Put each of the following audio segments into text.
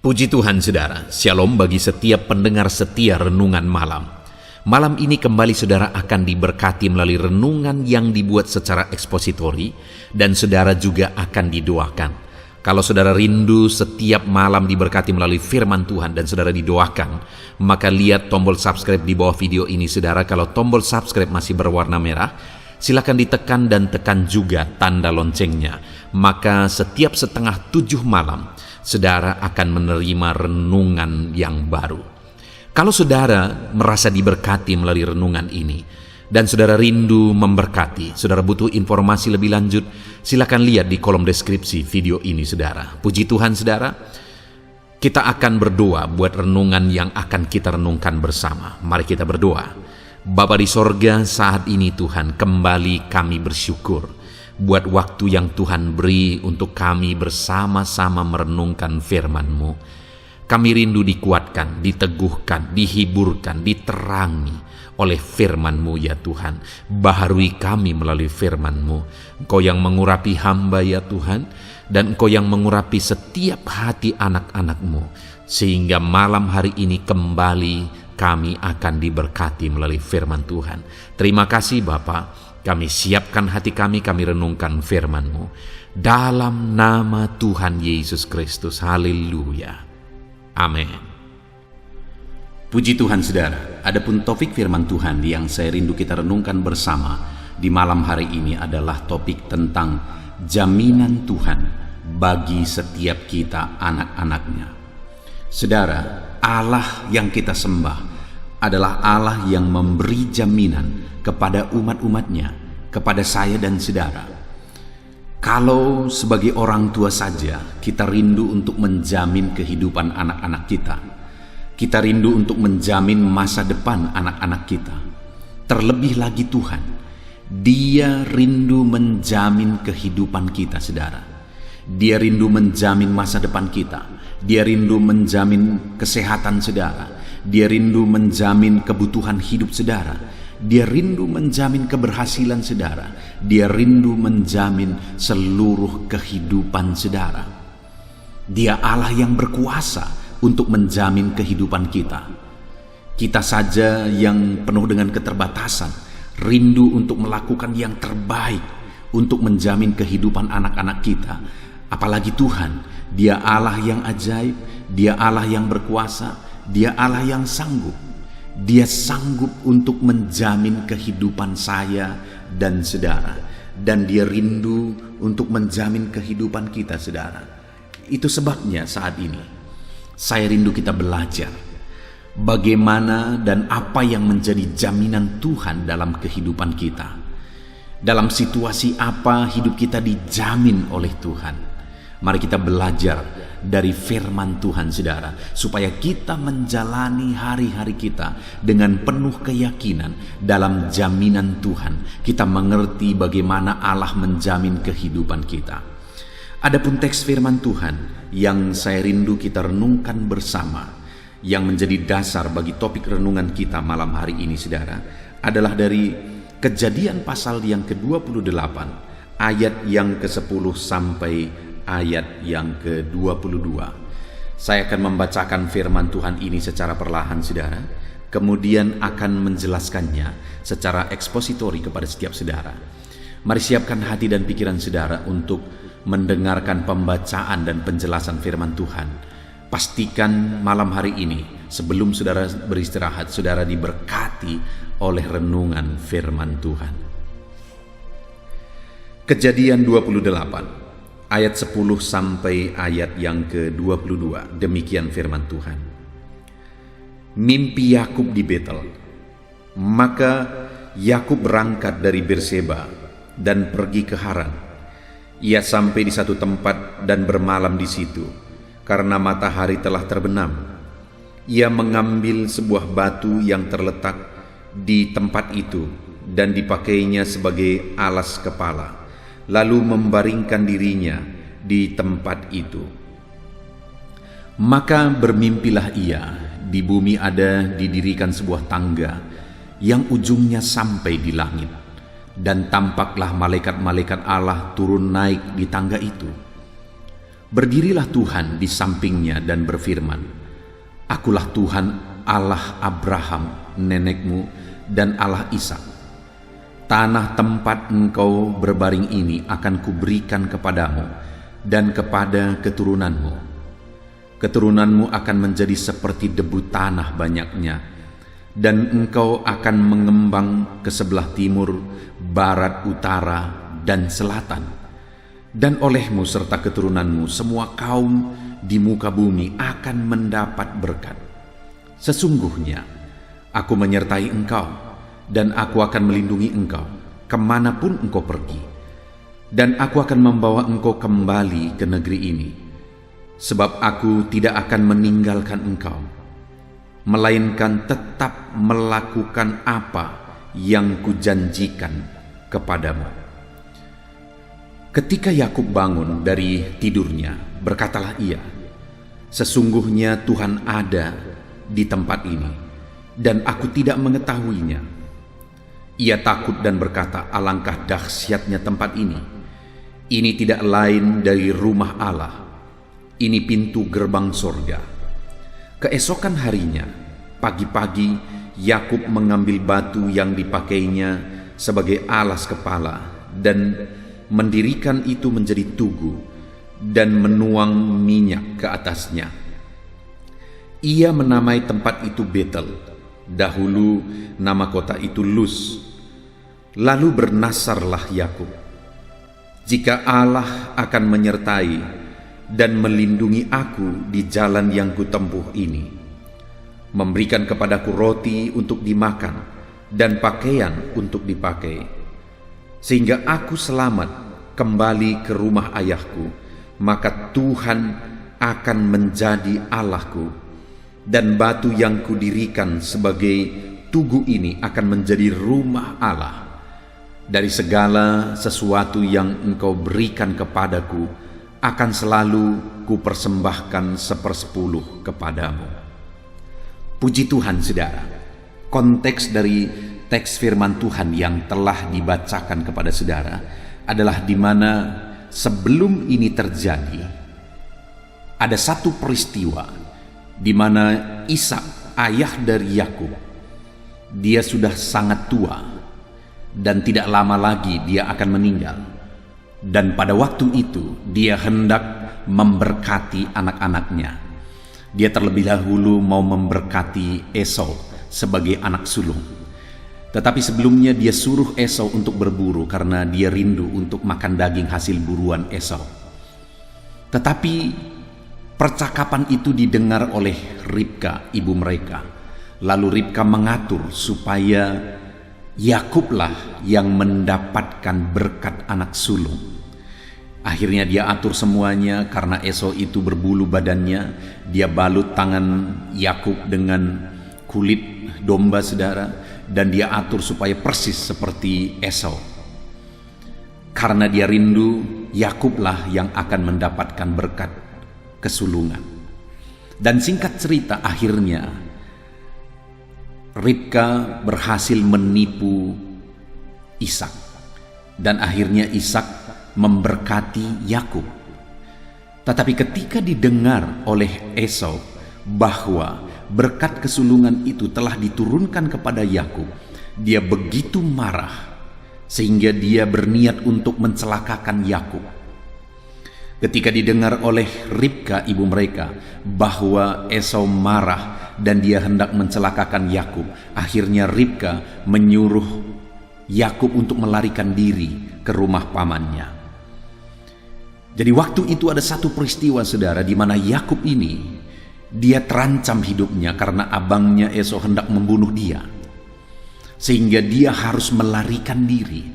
Puji Tuhan saudara, shalom bagi setiap pendengar setia renungan malam. Malam ini kembali saudara akan diberkati melalui renungan yang dibuat secara ekspositori dan saudara juga akan didoakan. Kalau saudara rindu setiap malam diberkati melalui firman Tuhan dan saudara didoakan, maka lihat tombol subscribe di bawah video ini saudara. Kalau tombol subscribe masih berwarna merah, silakan ditekan dan tekan juga tanda loncengnya. Maka setiap 6:30 malam, saudara akan menerima renungan yang baru. Kalau saudara merasa diberkati melalui renungan ini, dan saudara rindu memberkati, saudara butuh informasi lebih lanjut, silakan lihat di kolom deskripsi video ini saudara. Puji Tuhan saudara, kita akan berdoa buat renungan yang akan kita renungkan bersama. Mari kita berdoa. Bapa di sorga, saat ini Tuhan, kembali kami bersyukur buat waktu yang Tuhan beri untuk kami bersama-sama merenungkan firman-Mu. Kami rindu dikuatkan, diteguhkan, dihiburkan, diterangi oleh firman-Mu ya Tuhan. Baharui kami melalui firman-Mu. Engkau yang mengurapi hamba ya Tuhan, dan Engkau yang mengurapi setiap hati anak-anak-Mu, sehingga malam hari ini kembali kami akan diberkati melalui firman Tuhan. Terima kasih Bapa. Kami siapkan hati kami renungkan firman-Mu. Dalam nama Tuhan Yesus Kristus. Haleluya. Amin. Puji Tuhan saudara, adapun topik firman Tuhan yang saya rindu kita renungkan bersama di malam hari ini adalah topik tentang jaminan Tuhan bagi setiap kita anak-anaknya. Saudara, Allah yang kita sembah adalah Allah yang memberi jaminan kepada umat-umatnya, kepada saya dan saudara. Kalau sebagai orang tua saja kita rindu untuk menjamin kehidupan anak-anak kita, kita rindu untuk menjamin masa depan anak-anak kita. Terlebih lagi Tuhan, Dia rindu menjamin kehidupan kita saudara. Dia rindu menjamin masa depan kita. Dia rindu menjamin kesehatan saudara. Dia rindu menjamin kebutuhan hidup saudara. Dia rindu menjamin keberhasilan saudara. Dia rindu menjamin seluruh kehidupan saudara. Dia Allah yang berkuasa untuk menjamin kehidupan kita. Kita saja yang penuh dengan keterbatasan, rindu untuk melakukan yang terbaik untuk menjamin kehidupan anak-anak kita. Apalagi Tuhan, Dia Allah yang ajaib, Dia Allah yang berkuasa, Dia Allah yang sanggup. Dia sanggup untuk menjamin kehidupan saya dan saudara. Dan Dia rindu untuk menjamin kehidupan kita saudara. Itu sebabnya saat ini saya rindu kita belajar bagaimana dan apa yang menjadi jaminan Tuhan dalam kehidupan kita. Dalam situasi apa hidup kita dijamin oleh Tuhan. Mari kita belajar dari firman Tuhan saudara, supaya kita menjalani hari-hari kita dengan penuh keyakinan dalam jaminan Tuhan. Kita mengerti bagaimana Allah menjamin kehidupan kita. Adapun teks firman Tuhan yang saya rindu kita renungkan bersama, yang menjadi dasar bagi topik renungan kita malam hari ini saudara, adalah dari Kejadian pasal yang ke-28 ayat yang ke-10 sampai ayat yang ke-22. Saya akan membacakan firman Tuhan ini secara perlahan saudara, kemudian akan menjelaskannya secara ekspositori kepada setiap saudara. Mari siapkan hati dan pikiran saudara untuk mendengarkan pembacaan dan penjelasan firman Tuhan. Pastikan malam hari ini sebelum saudara beristirahat, saudara diberkati oleh renungan firman Tuhan. Kejadian 28 ayat 10 sampai ayat yang ke-22. Demikian firman Tuhan. Mimpi Yakub di Betel. Maka Yakub berangkat dari Berseba dan pergi ke Haran. Ia sampai di satu tempat dan bermalam di situ, karena matahari telah terbenam. Ia mengambil sebuah batu yang terletak di tempat itu dan dipakainya sebagai alas kepala, lalu membaringkan dirinya di tempat itu. Maka bermimpilah ia, di bumi ada didirikan sebuah tangga yang ujungnya sampai di langit, dan tampaklah malaikat-malaikat Allah turun naik di tangga itu. Berdirilah Tuhan di sampingnya dan berfirman, "Akulah Tuhan Allah Abraham, nenekmu, dan Allah Ishak. Tanah tempat engkau berbaring ini akan kuberikan kepadamu dan kepada keturunanmu. Keturunanmu akan menjadi seperti debu tanah banyaknya, dan engkau akan mengembang ke sebelah timur, barat, utara, dan selatan. Dan olehmu serta keturunanmu semua kaum di muka bumi akan mendapat berkat. Sesungguhnya aku menyertai engkau, dan aku akan melindungi engkau kemanapun engkau pergi. Dan aku akan membawa engkau kembali ke negeri ini, sebab aku tidak akan meninggalkan engkau, melainkan tetap melakukan apa yang kujanjikan kepadamu." Ketika Yakub bangun dari tidurnya, berkatalah ia, "Sesungguhnya Tuhan ada di tempat ini, dan aku tidak mengetahuinya." Ia takut dan berkata, "Alangkah dahsyatnya tempat ini. Ini tidak lain dari rumah Allah. Ini pintu gerbang sorga." Keesokan harinya, pagi-pagi, Yakub mengambil batu yang dipakainya sebagai alas kepala dan mendirikan itu menjadi tugu dan menuang minyak ke atasnya. Ia menamai tempat itu Betel. Dahulu nama kota itu Luz. Lalu bernasarlah Yakub, "Jika Allah akan menyertai dan melindungi aku di jalan yang kutempuh ini, memberikan kepadaku roti untuk dimakan dan pakaian untuk dipakai, sehingga aku selamat kembali ke rumah ayahku, maka Tuhan akan menjadi Allahku, dan batu yang kudirikan sebagai tugu ini akan menjadi rumah Allah. Dari segala sesuatu yang engkau berikan kepadaku akan selalu kupersembahkan 1/10 kepadamu." Puji Tuhan, saudara. Konteks dari teks firman Tuhan yang telah dibacakan kepada saudara adalah di mana sebelum ini terjadi, ada satu peristiwa di mana Ishak, ayah dari Yakub, dia sudah sangat tua dan tidak lama lagi dia akan meninggal. Dan pada waktu itu dia hendak memberkati anak-anaknya. Dia terlebih dahulu mau memberkati Esau sebagai anak sulung. Tetapi sebelumnya dia suruh Esau untuk berburu karena dia rindu untuk makan daging hasil buruan Esau. Tetapi percakapan itu didengar oleh Ribka, ibu mereka. Lalu Ribka mengatur supaya Yakublah yang mendapatkan berkat anak sulung. Akhirnya dia atur semuanya karena Esau itu berbulu badannya. Dia balut tangan Yakub dengan kulit domba, saudara, dan dia atur supaya persis seperti Esau. Karena dia rindu, Yakublah yang akan mendapatkan berkat kesulungan. Dan singkat cerita, akhirnya Ribka berhasil menipu Ishak, dan akhirnya Ishak memberkati Yakub. Tetapi ketika didengar oleh Esau bahwa berkat kesulungan itu telah diturunkan kepada Yakub, dia begitu marah sehingga dia berniat untuk mencelakakan Yakub. Ketika didengar oleh Ribka, ibu mereka, bahwa Esau marah dan dia hendak mencelakakan Yakub, akhirnya Ribka menyuruh Yakub untuk melarikan diri ke rumah pamannya. Jadi waktu itu ada satu peristiwa, saudara, di mana Yakub ini dia terancam hidupnya karena abangnya Esau hendak membunuh dia, sehingga dia harus melarikan diri.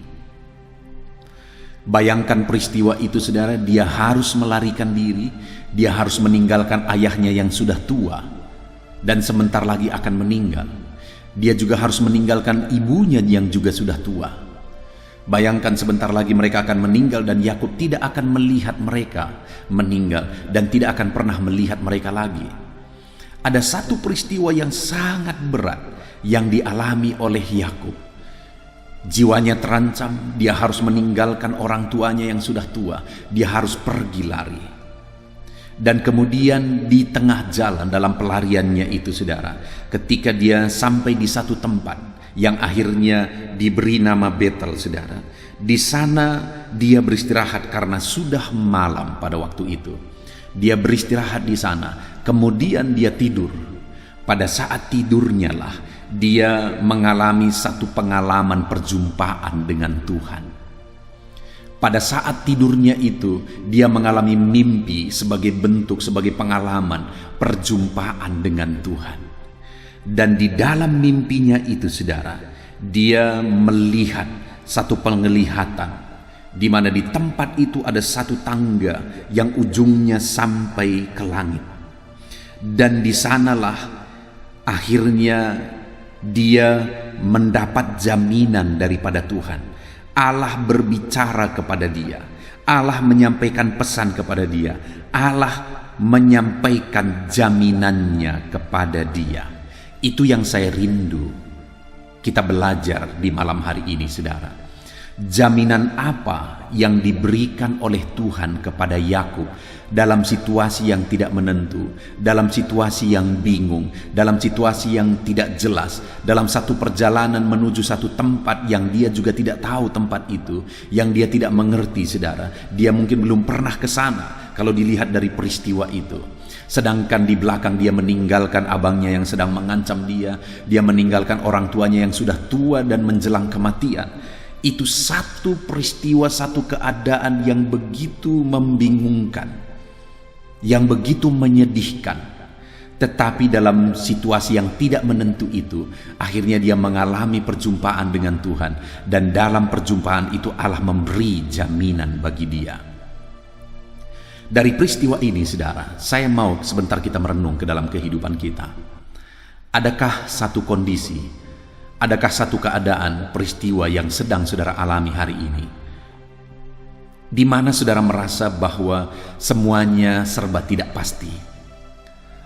Bayangkan peristiwa itu, saudara. Dia harus melarikan diri, dia harus meninggalkan ayahnya yang sudah tua dan sebentar lagi akan meninggal. Dia juga harus meninggalkan ibunya yang juga sudah tua. Bayangkan sebentar lagi mereka akan meninggal, dan Yakub tidak akan melihat mereka meninggal dan tidak akan pernah melihat mereka lagi. Ada satu peristiwa yang sangat berat yang dialami oleh Yakub. Jiwanya terancam, dia harus meninggalkan orang tuanya yang sudah tua, dia harus pergi lari. Dan kemudian di tengah jalan dalam pelariannya itu, saudara, ketika dia sampai di satu tempat yang akhirnya diberi nama Betel, saudara, di sana dia beristirahat karena sudah malam pada waktu itu. Dia beristirahat di sana, kemudian dia tidur. Pada saat tidurnya lah dia mengalami satu pengalaman perjumpaan dengan Tuhan. Pada saat tidurnya itu, dia mengalami mimpi sebagai bentuk, sebagai pengalaman perjumpaan dengan Tuhan. Dan di dalam mimpinya itu, saudara, dia melihat satu penglihatan, di mana di tempat itu ada satu tangga yang ujungnya sampai ke langit. Dan di sanalah akhirnya dia mendapat jaminan daripada Tuhan. Allah berbicara kepada dia, Allah menyampaikan pesan kepada dia, Allah menyampaikan jaminannya kepada dia. Itu yang saya rindu kita belajar di malam hari ini, saudara. Jaminan apa yang diberikan oleh Tuhan kepada Yakub dalam situasi yang tidak menentu, dalam situasi yang bingung, dalam situasi yang tidak jelas, dalam satu perjalanan menuju satu tempat yang dia juga tidak tahu tempat itu, yang dia tidak mengerti, saudara. Dia mungkin belum pernah ke sana kalau dilihat dari peristiwa itu. Sedangkan di belakang dia meninggalkan abangnya yang sedang mengancam dia meninggalkan orang tuanya yang sudah tua dan menjelang kematian. Itu satu peristiwa, satu keadaan yang begitu membingungkan, yang begitu menyedihkan. Tetapi dalam situasi yang tidak menentu itu, akhirnya dia mengalami perjumpaan dengan Tuhan. Dan dalam perjumpaan itu Allah memberi jaminan bagi dia. Dari peristiwa ini, saudara, saya mau sebentar kita merenung ke dalam kehidupan kita. Adakah satu kondisi, adakah satu keadaan, peristiwa yang sedang saudara alami hari ini, di mana saudara merasa bahwa semuanya serba tidak pasti?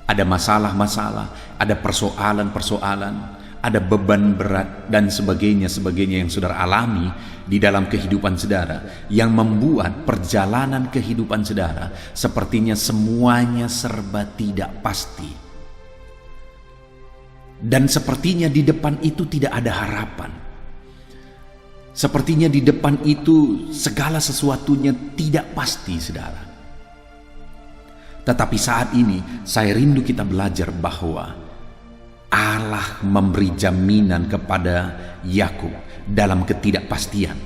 Ada masalah-masalah, ada persoalan-persoalan, ada beban berat dan sebagainya yang saudara alami di dalam kehidupan saudara, yang membuat perjalanan kehidupan saudara sepertinya semuanya serba tidak pasti. Dan sepertinya di depan itu tidak ada harapan. Sepertinya di depan itu segala sesuatunya tidak pasti, saudara. Tetapi saat ini saya rindu kita belajar bahwa Allah memberi jaminan kepada Yakub dalam ketidakpastian.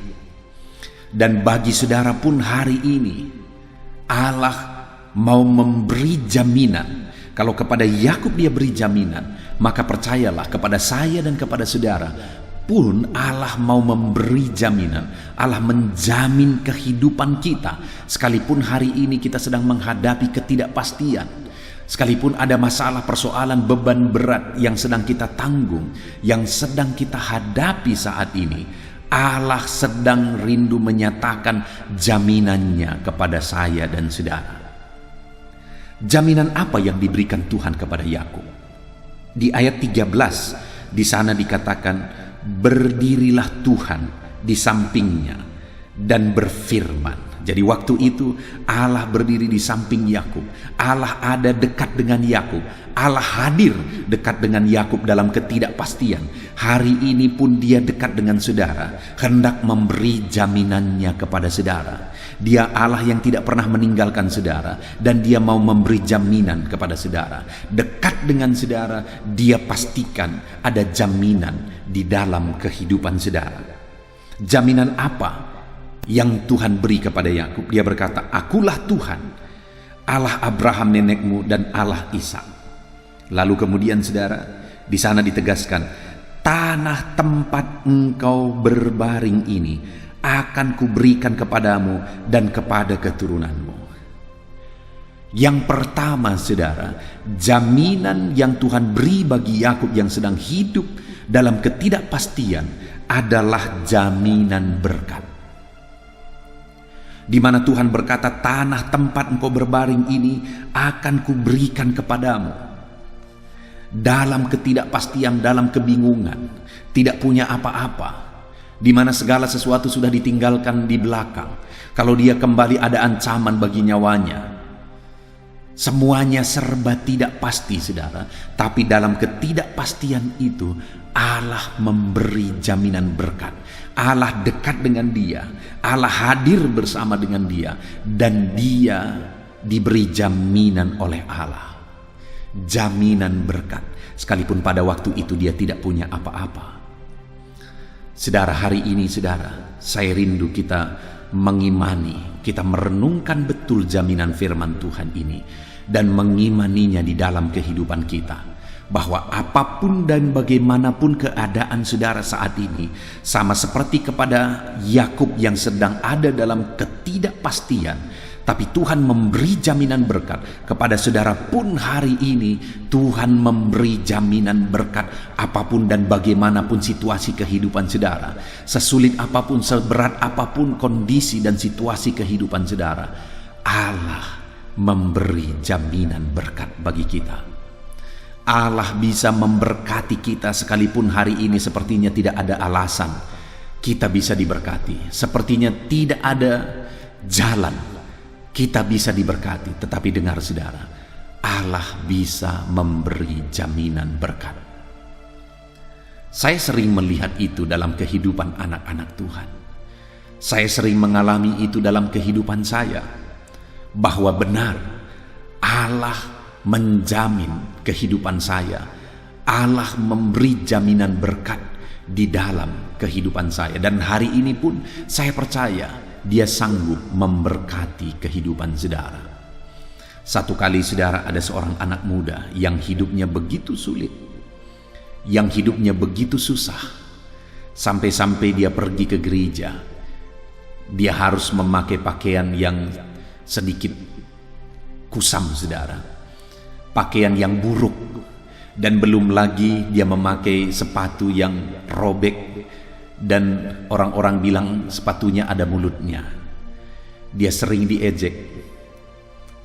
Dan bagi saudara pun hari ini Allah mau memberi jaminan. Kalau kepada Yakub dia beri jaminan, maka percayalah kepada saya dan kepada saudara pun Allah mau memberi jaminan. Allah menjamin kehidupan kita. Sekalipun hari ini kita sedang menghadapi ketidakpastian, sekalipun ada masalah, persoalan, beban berat yang sedang kita tanggung, yang sedang kita hadapi saat ini, Allah sedang rindu menyatakan jaminannya kepada saya dan saudara. Jaminan apa yang diberikan Tuhan kepada Yakub? Di ayat 13 di sana dikatakan, berdirilah Tuhan di sampingnya dan berfirman. Jadi waktu itu Allah berdiri di samping Yakub. Allah ada dekat dengan Yakub. Allah hadir dekat dengan Yakub dalam ketidakpastian. Hari ini pun dia dekat dengan saudara, hendak memberi jaminannya kepada saudara. Dia Allah yang tidak pernah meninggalkan saudara, dan dia mau memberi jaminan kepada saudara. Dekat dengan saudara, dia pastikan ada jaminan di dalam kehidupan saudara. Jaminan apa yang Tuhan beri kepada Yakub? Dia berkata, akulah Tuhan, Allah Abraham nenekmu dan Allah Ishak. Lalu kemudian saudara, di sana ditegaskan, tanah tempat engkau berbaring ini akan kuberikan kepadamu dan kepada keturunanmu. Yang pertama saudara, jaminan yang Tuhan beri bagi Yakub yang sedang hidup dalam ketidakpastian adalah jaminan berkat. Di mana Tuhan berkata, tanah tempat engkau berbaring ini akan kuberikan kepadamu. Dalam ketidakpastian, dalam kebingungan, tidak punya apa-apa, di mana segala sesuatu sudah ditinggalkan di belakang. Kalau dia kembali ada ancaman bagi nyawanya. Semuanya serba tidak pasti, saudara. Tapi dalam ketidakpastian itu, Allah memberi jaminan berkat. Allah dekat dengan dia. Allah hadir bersama dengan dia. Dan dia diberi jaminan oleh Allah. Jaminan berkat. Sekalipun pada waktu itu dia tidak punya apa-apa. Saudara, hari ini saudara, saya rindu kita mengimani, kita merenungkan betul jaminan firman Tuhan ini dan mengimaninya di dalam kehidupan kita, bahwa apapun dan bagaimanapun keadaan saudara saat ini, sama seperti kepada Yakub yang sedang ada dalam ketidakpastian, tapi Tuhan memberi jaminan berkat kepada saudara pun hari ini. Tuhan memberi jaminan berkat apapun dan bagaimanapun situasi kehidupan saudara. Sesulit apapun, seberat apapun kondisi dan situasi kehidupan saudara, Allah memberi jaminan berkat bagi kita. Allah bisa memberkati kita sekalipun hari ini sepertinya tidak ada alasan kita bisa diberkati. Sepertinya tidak ada jalan kita bisa diberkati, tetapi dengar saudara, Allah bisa memberi jaminan berkat. Saya sering melihat itu dalam kehidupan anak-anak Tuhan. Saya sering mengalami itu dalam kehidupan saya, bahwa benar Allah menjamin kehidupan saya. Allah memberi jaminan berkat di dalam kehidupan saya. Dan hari ini pun saya percaya Dia sanggup memberkati kehidupan saudara. Satu kali saudara, ada seorang anak muda yang hidupnya begitu sulit, yang hidupnya begitu susah, sampai-sampai dia pergi ke gereja. Dia harus memakai pakaian yang sedikit kusam saudara, pakaian yang buruk, dan belum lagi dia memakai sepatu yang robek, dan orang-orang bilang sepatunya ada mulutnya. Dia sering diejek,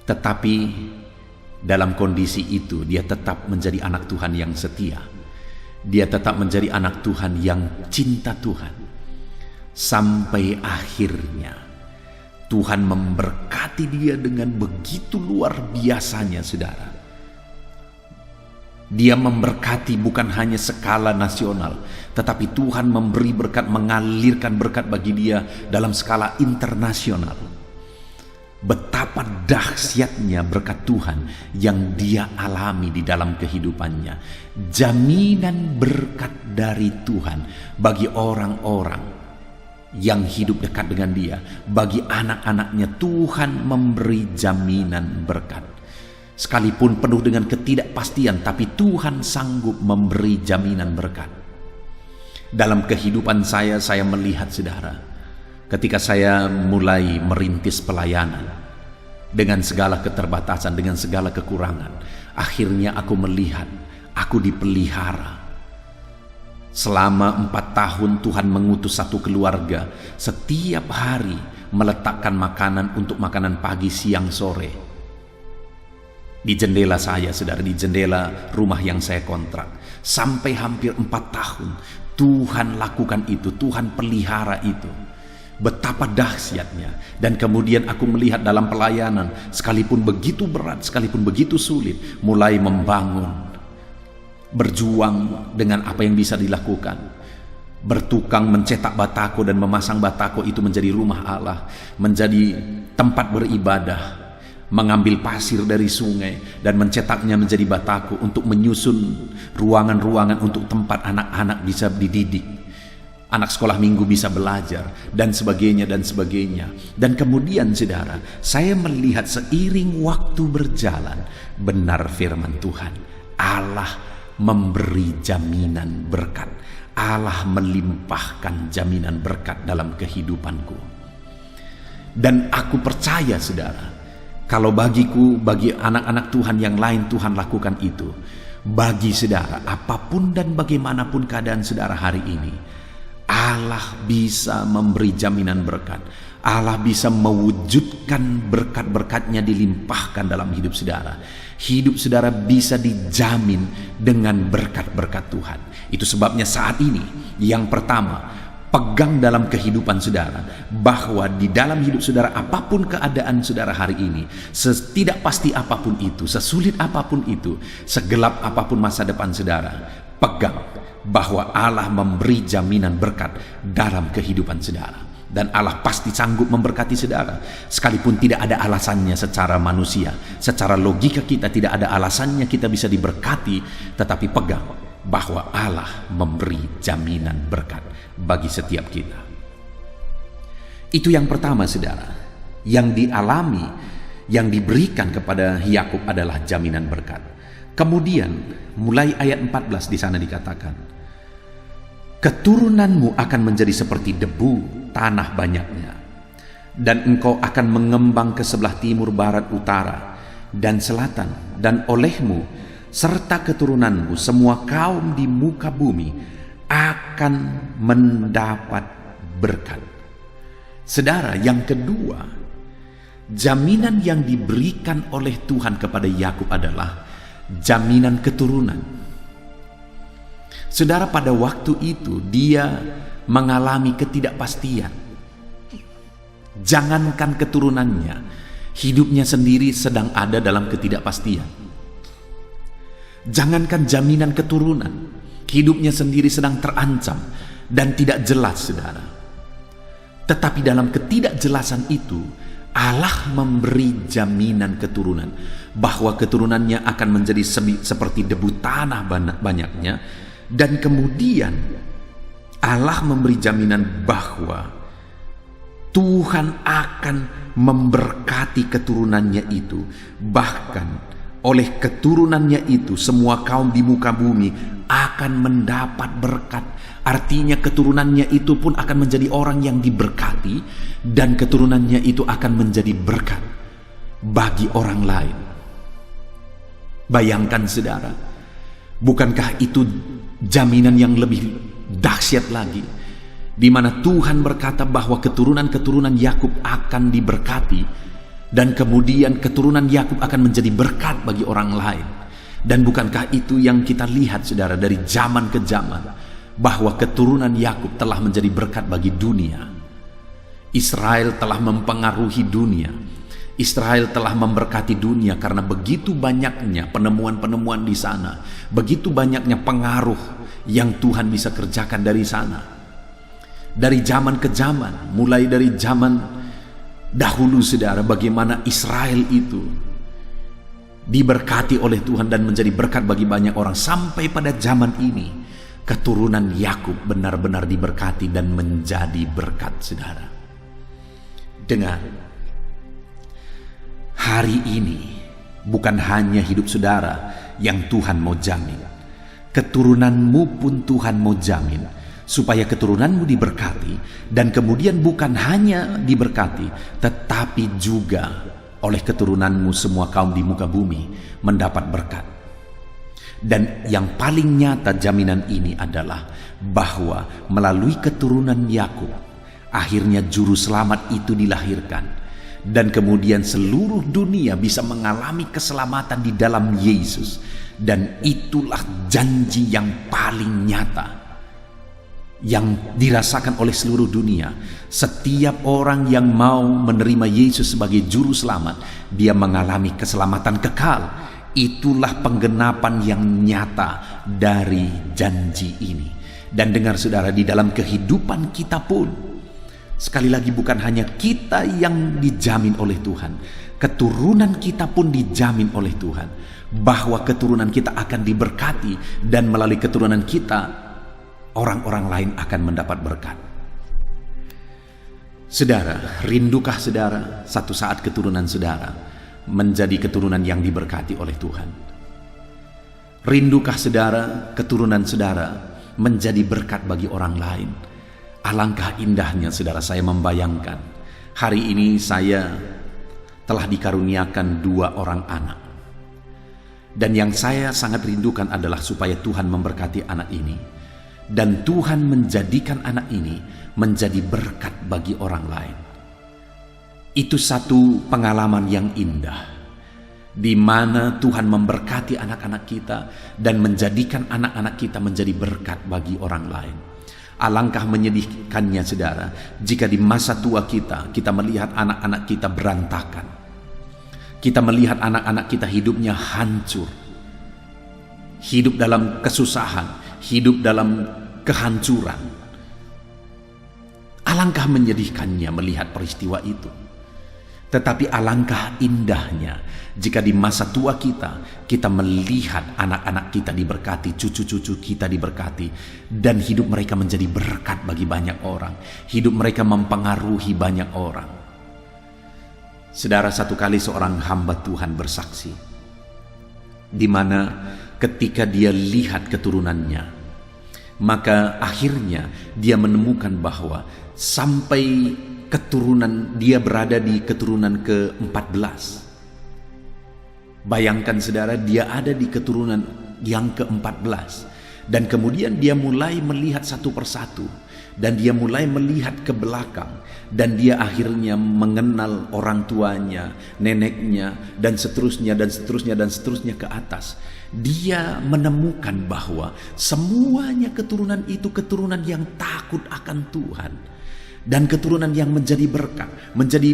tetapi dalam kondisi itu dia tetap menjadi anak Tuhan yang setia. Dia tetap menjadi anak Tuhan yang cinta Tuhan. Sampai akhirnya Tuhan memberkati dia dengan begitu luar biasanya saudara. Dia memberkati bukan hanya skala nasional, tetapi Tuhan memberi berkat, mengalirkan berkat bagi dia dalam skala internasional. Betapa dahsyatnya berkat Tuhan yang dia alami di dalam kehidupannya. Jaminan berkat dari Tuhan bagi orang-orang yang hidup dekat dengan dia. Bagi anak-anaknya Tuhan memberi jaminan berkat. Sekalipun penuh dengan ketidakpastian, tapi Tuhan sanggup memberi jaminan berkat. Dalam kehidupan saya melihat saudara, ketika saya mulai merintis pelayanan, dengan segala keterbatasan, dengan segala kekurangan, akhirnya aku melihat, aku dipelihara. Selama 4 tahun Tuhan mengutus satu keluarga, setiap hari meletakkan makanan untuk makanan pagi, siang, sore. Di jendela saya, saudara, di jendela rumah yang saya kontrak. Sampai hampir 4 tahun Tuhan lakukan itu, Tuhan pelihara itu. Betapa dahsyatnya. Dan kemudian aku melihat dalam pelayanan, sekalipun begitu berat, sekalipun begitu sulit, mulai membangun, berjuang dengan apa yang bisa dilakukan. Bertukang mencetak batako dan memasang batako itu menjadi rumah Allah, menjadi tempat beribadah. Mengambil pasir dari sungai dan mencetaknya menjadi batako untuk menyusun ruangan-ruangan untuk tempat anak-anak bisa dididik, anak sekolah minggu bisa belajar, dan sebagainya dan sebagainya. Dan kemudian saudara, saya melihat seiring waktu berjalan, benar firman Tuhan, Allah memberi jaminan berkat. Allah melimpahkan jaminan berkat dalam kehidupanku. Dan aku percaya saudara, kalau bagiku, bagi anak-anak Tuhan yang lain, Tuhan lakukan itu. Bagi saudara, apapun dan bagaimanapun keadaan saudara hari ini, Allah bisa memberi jaminan berkat. Allah bisa mewujudkan berkat-berkatnya dilimpahkan dalam hidup saudara. Hidup saudara bisa dijamin dengan berkat-berkat Tuhan. Itu sebabnya saat ini, yang pertama, pegang dalam kehidupan saudara, bahwa di dalam hidup saudara, apapun keadaan saudara hari ini, setidak pasti apapun itu, sesulit apapun itu, segelap apapun masa depan saudara, pegang bahwa Allah memberi jaminan berkat dalam kehidupan saudara. Dan Allah pasti sanggup memberkati saudara, sekalipun tidak ada alasannya secara manusia, secara logika kita tidak ada alasannya kita bisa diberkati, tetapi pegang bahwa Allah memberi jaminan berkat bagi setiap kita. Itu yang pertama saudara, yang dialami, yang diberikan kepada Yakub adalah jaminan berkat. Kemudian mulai ayat 14 di sana dikatakan, keturunanmu akan menjadi seperti debu tanah banyaknya, dan engkau akan mengembang ke sebelah timur, barat, utara, dan selatan, dan olehmu serta keturunanmu semua kaum di muka bumi akan mendapat berkat. Saudara, yang kedua, jaminan yang diberikan oleh Tuhan kepada Yakub adalah jaminan keturunan. Saudara, pada waktu itu dia mengalami ketidakpastian. Jangankan keturunannya, hidupnya sendiri sedang ada dalam ketidakpastian. Jangankan jaminan keturunan, hidupnya sendiri sedang terancam dan tidak jelas, saudara. Tetapi dalam ketidakjelasan itu, Allah memberi jaminan keturunan, bahwa keturunannya akan menjadi seperti debu tanah banyaknya. Dan kemudian Allah memberi jaminan bahwa Tuhan akan memberkati keturunannya itu. Bahkan oleh keturunannya itu semua kaum di muka bumi akan mendapat berkat. Artinya keturunannya itu pun akan menjadi orang yang diberkati, dan keturunannya itu akan menjadi berkat bagi orang lain. Bayangkan saudara, bukankah itu jaminan yang lebih dahsyat lagi, di mana Tuhan berkata bahwa keturunan-keturunan Yakub akan diberkati, dan kemudian keturunan Yakub akan menjadi berkat bagi orang lain. Dan bukankah itu yang kita lihat saudara dari zaman ke zaman, bahwa keturunan Yakub telah menjadi berkat bagi dunia. Israel telah mempengaruhi dunia. Israel telah memberkati dunia karena begitu banyaknya penemuan-penemuan di sana, begitu banyaknya pengaruh yang Tuhan bisa kerjakan dari sana. Dari zaman ke zaman, mulai dari zaman dahulu saudara, bagaimana Israel itu diberkati oleh Tuhan dan menjadi berkat bagi banyak orang, sampai pada zaman ini keturunan Yakub benar-benar diberkati dan menjadi berkat saudara. Dengar, hari ini bukan hanya hidup saudara yang Tuhan mau jamin, keturunanmu pun Tuhan mau jamin, supaya keturunanmu diberkati, dan kemudian bukan hanya diberkati, tetapi juga oleh keturunanmu semua kaum di muka bumi mendapat berkat. Dan yang paling nyata jaminan ini adalah bahwa melalui keturunan Yakub akhirnya juru selamat itu dilahirkan, dan kemudian seluruh dunia bisa mengalami keselamatan di dalam Yesus. Dan itulah janji yang paling nyata yang dirasakan oleh seluruh dunia. Setiap orang yang mau menerima Yesus sebagai juru selamat, dia mengalami keselamatan kekal. Itulah penggenapan yang nyata dari janji ini. Dan dengar saudara, di dalam kehidupan kita pun, sekali lagi bukan hanya kita yang dijamin oleh Tuhan, keturunan kita pun dijamin oleh Tuhan, bahwa keturunan kita akan diberkati, dan melalui keturunan kita orang-orang lain akan mendapat berkat. Saudara, rindukah saudara satu saat keturunan saudara menjadi keturunan yang diberkati oleh Tuhan? Rindukah saudara keturunan saudara menjadi berkat bagi orang lain? Alangkah indahnya saudara, saya membayangkan hari ini saya telah dikaruniakan 2 orang anak, dan yang saya sangat rindukan adalah supaya Tuhan memberkati anak ini, dan Tuhan menjadikan anak ini menjadi berkat bagi orang lain. Itu satu pengalaman yang indah, di mana Tuhan memberkati anak-anak kita dan menjadikan anak-anak kita menjadi berkat bagi orang lain. Alangkah menyedihkannya saudara, jika di masa tua kita melihat anak-anak kita berantakan. Kita melihat anak-anak kita hidupnya hancur. Hidup dalam kesusahan, hidup dalam kehancuran. Alangkah menyedihkannya melihat peristiwa itu. Tetapi alangkah indahnya jika di masa tua kita melihat anak-anak kita diberkati, cucu-cucu kita diberkati, dan hidup mereka menjadi berkat bagi banyak orang. Hidup mereka mempengaruhi banyak orang. Saudara, satu kali seorang hamba Tuhan bersaksi, di mana ketika dia lihat keturunannya, maka akhirnya dia menemukan bahwa sampai keturunan dia berada di keturunan ke-14. Bayangkan saudara, dia ada di keturunan yang ke-14. Dan kemudian dia mulai melihat satu persatu. Dan dia mulai melihat ke belakang. Dan dia akhirnya mengenal orang tuanya, neneknya, dan seterusnya, dan seterusnya, dan seterusnya ke atas. Dia menemukan bahwa semuanya keturunan itu keturunan yang takut akan Tuhan. Dan keturunan yang menjadi berkat, menjadi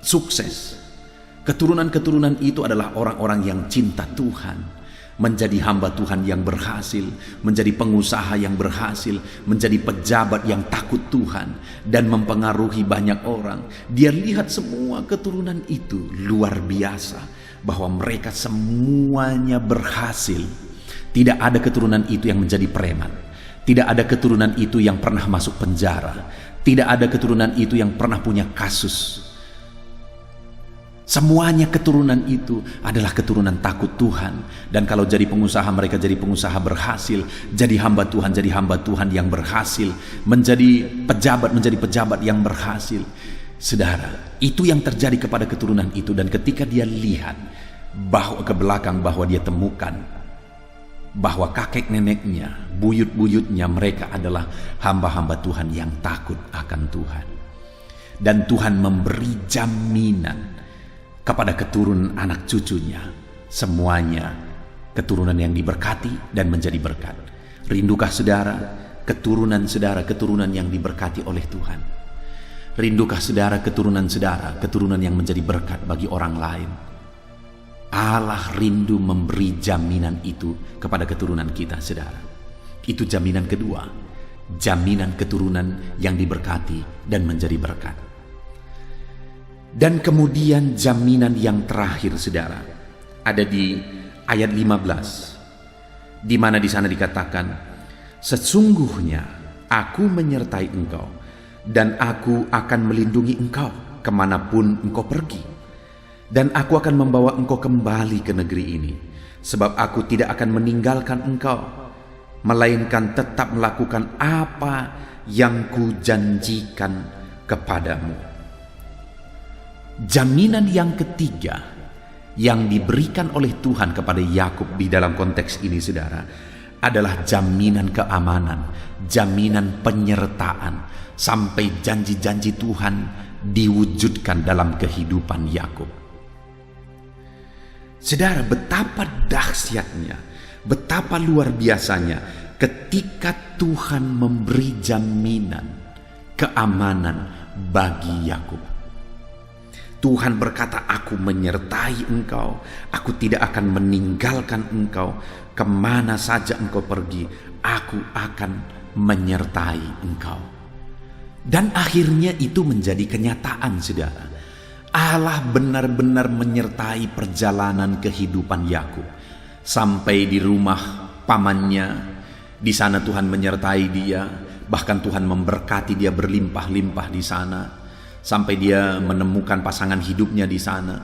sukses. Keturunan-keturunan itu adalah orang-orang yang cinta Tuhan, menjadi hamba Tuhan yang berhasil, menjadi pengusaha yang berhasil, menjadi pejabat yang takut Tuhan, dan mempengaruhi banyak orang. Dia lihat semua keturunan itu luar biasa, bahwa mereka semuanya berhasil. Tidak ada keturunan itu yang menjadi preman. Tidak ada keturunan itu yang pernah masuk penjara. Tidak ada keturunan itu yang pernah punya kasus. Semuanya keturunan itu adalah keturunan takut Tuhan. Dan kalau jadi pengusaha, mereka jadi pengusaha berhasil. Jadi hamba Tuhan yang berhasil. Menjadi pejabat yang berhasil. Saudara, itu yang terjadi kepada keturunan itu. Dan ketika dia lihat bahwa ke belakang, bahwa dia temukan bahwa kakek neneknya, buyut-buyutnya, mereka adalah hamba-hamba Tuhan yang takut akan Tuhan. Dan Tuhan memberi jaminan kepada keturunan anak cucunya, semuanya keturunan yang diberkati dan menjadi berkat. Rindukah saudara keturunan yang diberkati oleh Tuhan? Rindukah saudara keturunan yang menjadi berkat bagi orang lain? Allah rindu memberi jaminan itu kepada keturunan kita, saudara. Itu jaminan kedua, jaminan keturunan yang diberkati dan menjadi berkat. Dan kemudian jaminan yang terakhir, saudara, ada di ayat 15, di mana di sana dikatakan, sesungguhnya aku menyertai engkau, dan aku akan melindungi engkau kemanapun engkau pergi. Dan aku akan membawa engkau kembali ke negeri ini, sebab aku tidak akan meninggalkan engkau, melainkan tetap melakukan apa yang kujanjikan kepadamu. Jaminan yang ketiga yang diberikan oleh Tuhan kepada Yakub di dalam konteks ini, saudara, adalah jaminan keamanan, jaminan penyertaan, sampai janji-janji Tuhan diwujudkan dalam kehidupan Yakub. Saudara, betapa dahsyatnya, betapa luar biasanya ketika Tuhan memberi jaminan keamanan bagi Yakub. Tuhan berkata, aku menyertai engkau, aku tidak akan meninggalkan engkau, kemana saja engkau pergi, aku akan menyertai engkau. Dan akhirnya itu menjadi kenyataan, saudara. Allah benar-benar menyertai perjalanan kehidupan Yakub sampai di rumah pamannya. Di sana Tuhan menyertai dia, bahkan Tuhan memberkati dia berlimpah-limpah di sana sampai dia menemukan pasangan hidupnya di sana.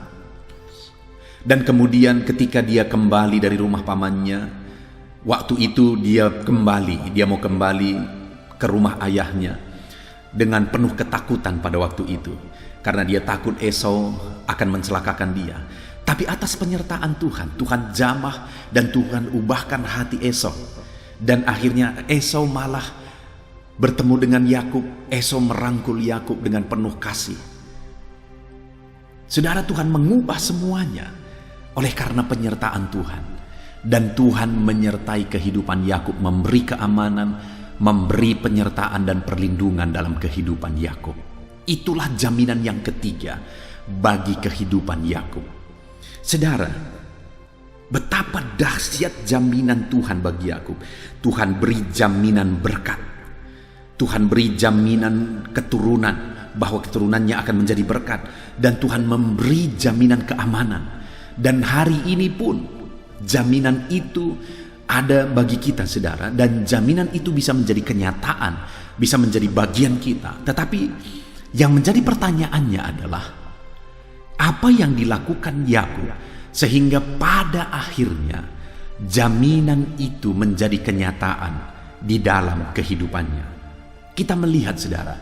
Dan kemudian ketika dia kembali dari rumah pamannya, waktu itu dia mau kembali ke rumah ayahnya dengan penuh ketakutan pada waktu itu. Karena dia takut Esau akan mencelakakan dia. Tapi atas penyertaan Tuhan, Tuhan jamah dan Tuhan ubahkan hati Esau. Dan akhirnya Esau malah bertemu dengan Yakub. Esau merangkul Yakub dengan penuh kasih. Saudara, Tuhan mengubah semuanya oleh karena penyertaan Tuhan. Dan Tuhan menyertai kehidupan Yakub, memberi keamanan, memberi penyertaan dan perlindungan dalam kehidupan Yakub. Itulah jaminan yang ketiga bagi kehidupan Yakub. Saudara, betapa dahsyat jaminan Tuhan bagi Yakub. Tuhan beri jaminan berkat. Tuhan beri jaminan keturunan, bahwa keturunannya akan menjadi berkat. Dan Tuhan memberi jaminan keamanan. Dan hari ini pun jaminan itu ada bagi kita, saudara. Dan jaminan itu bisa menjadi kenyataan, bisa menjadi bagian kita. Tetapi yang menjadi pertanyaannya adalah, apa yang dilakukan Yakub sehingga pada akhirnya jaminan itu menjadi kenyataan di dalam kehidupannya? Kita melihat, saudara,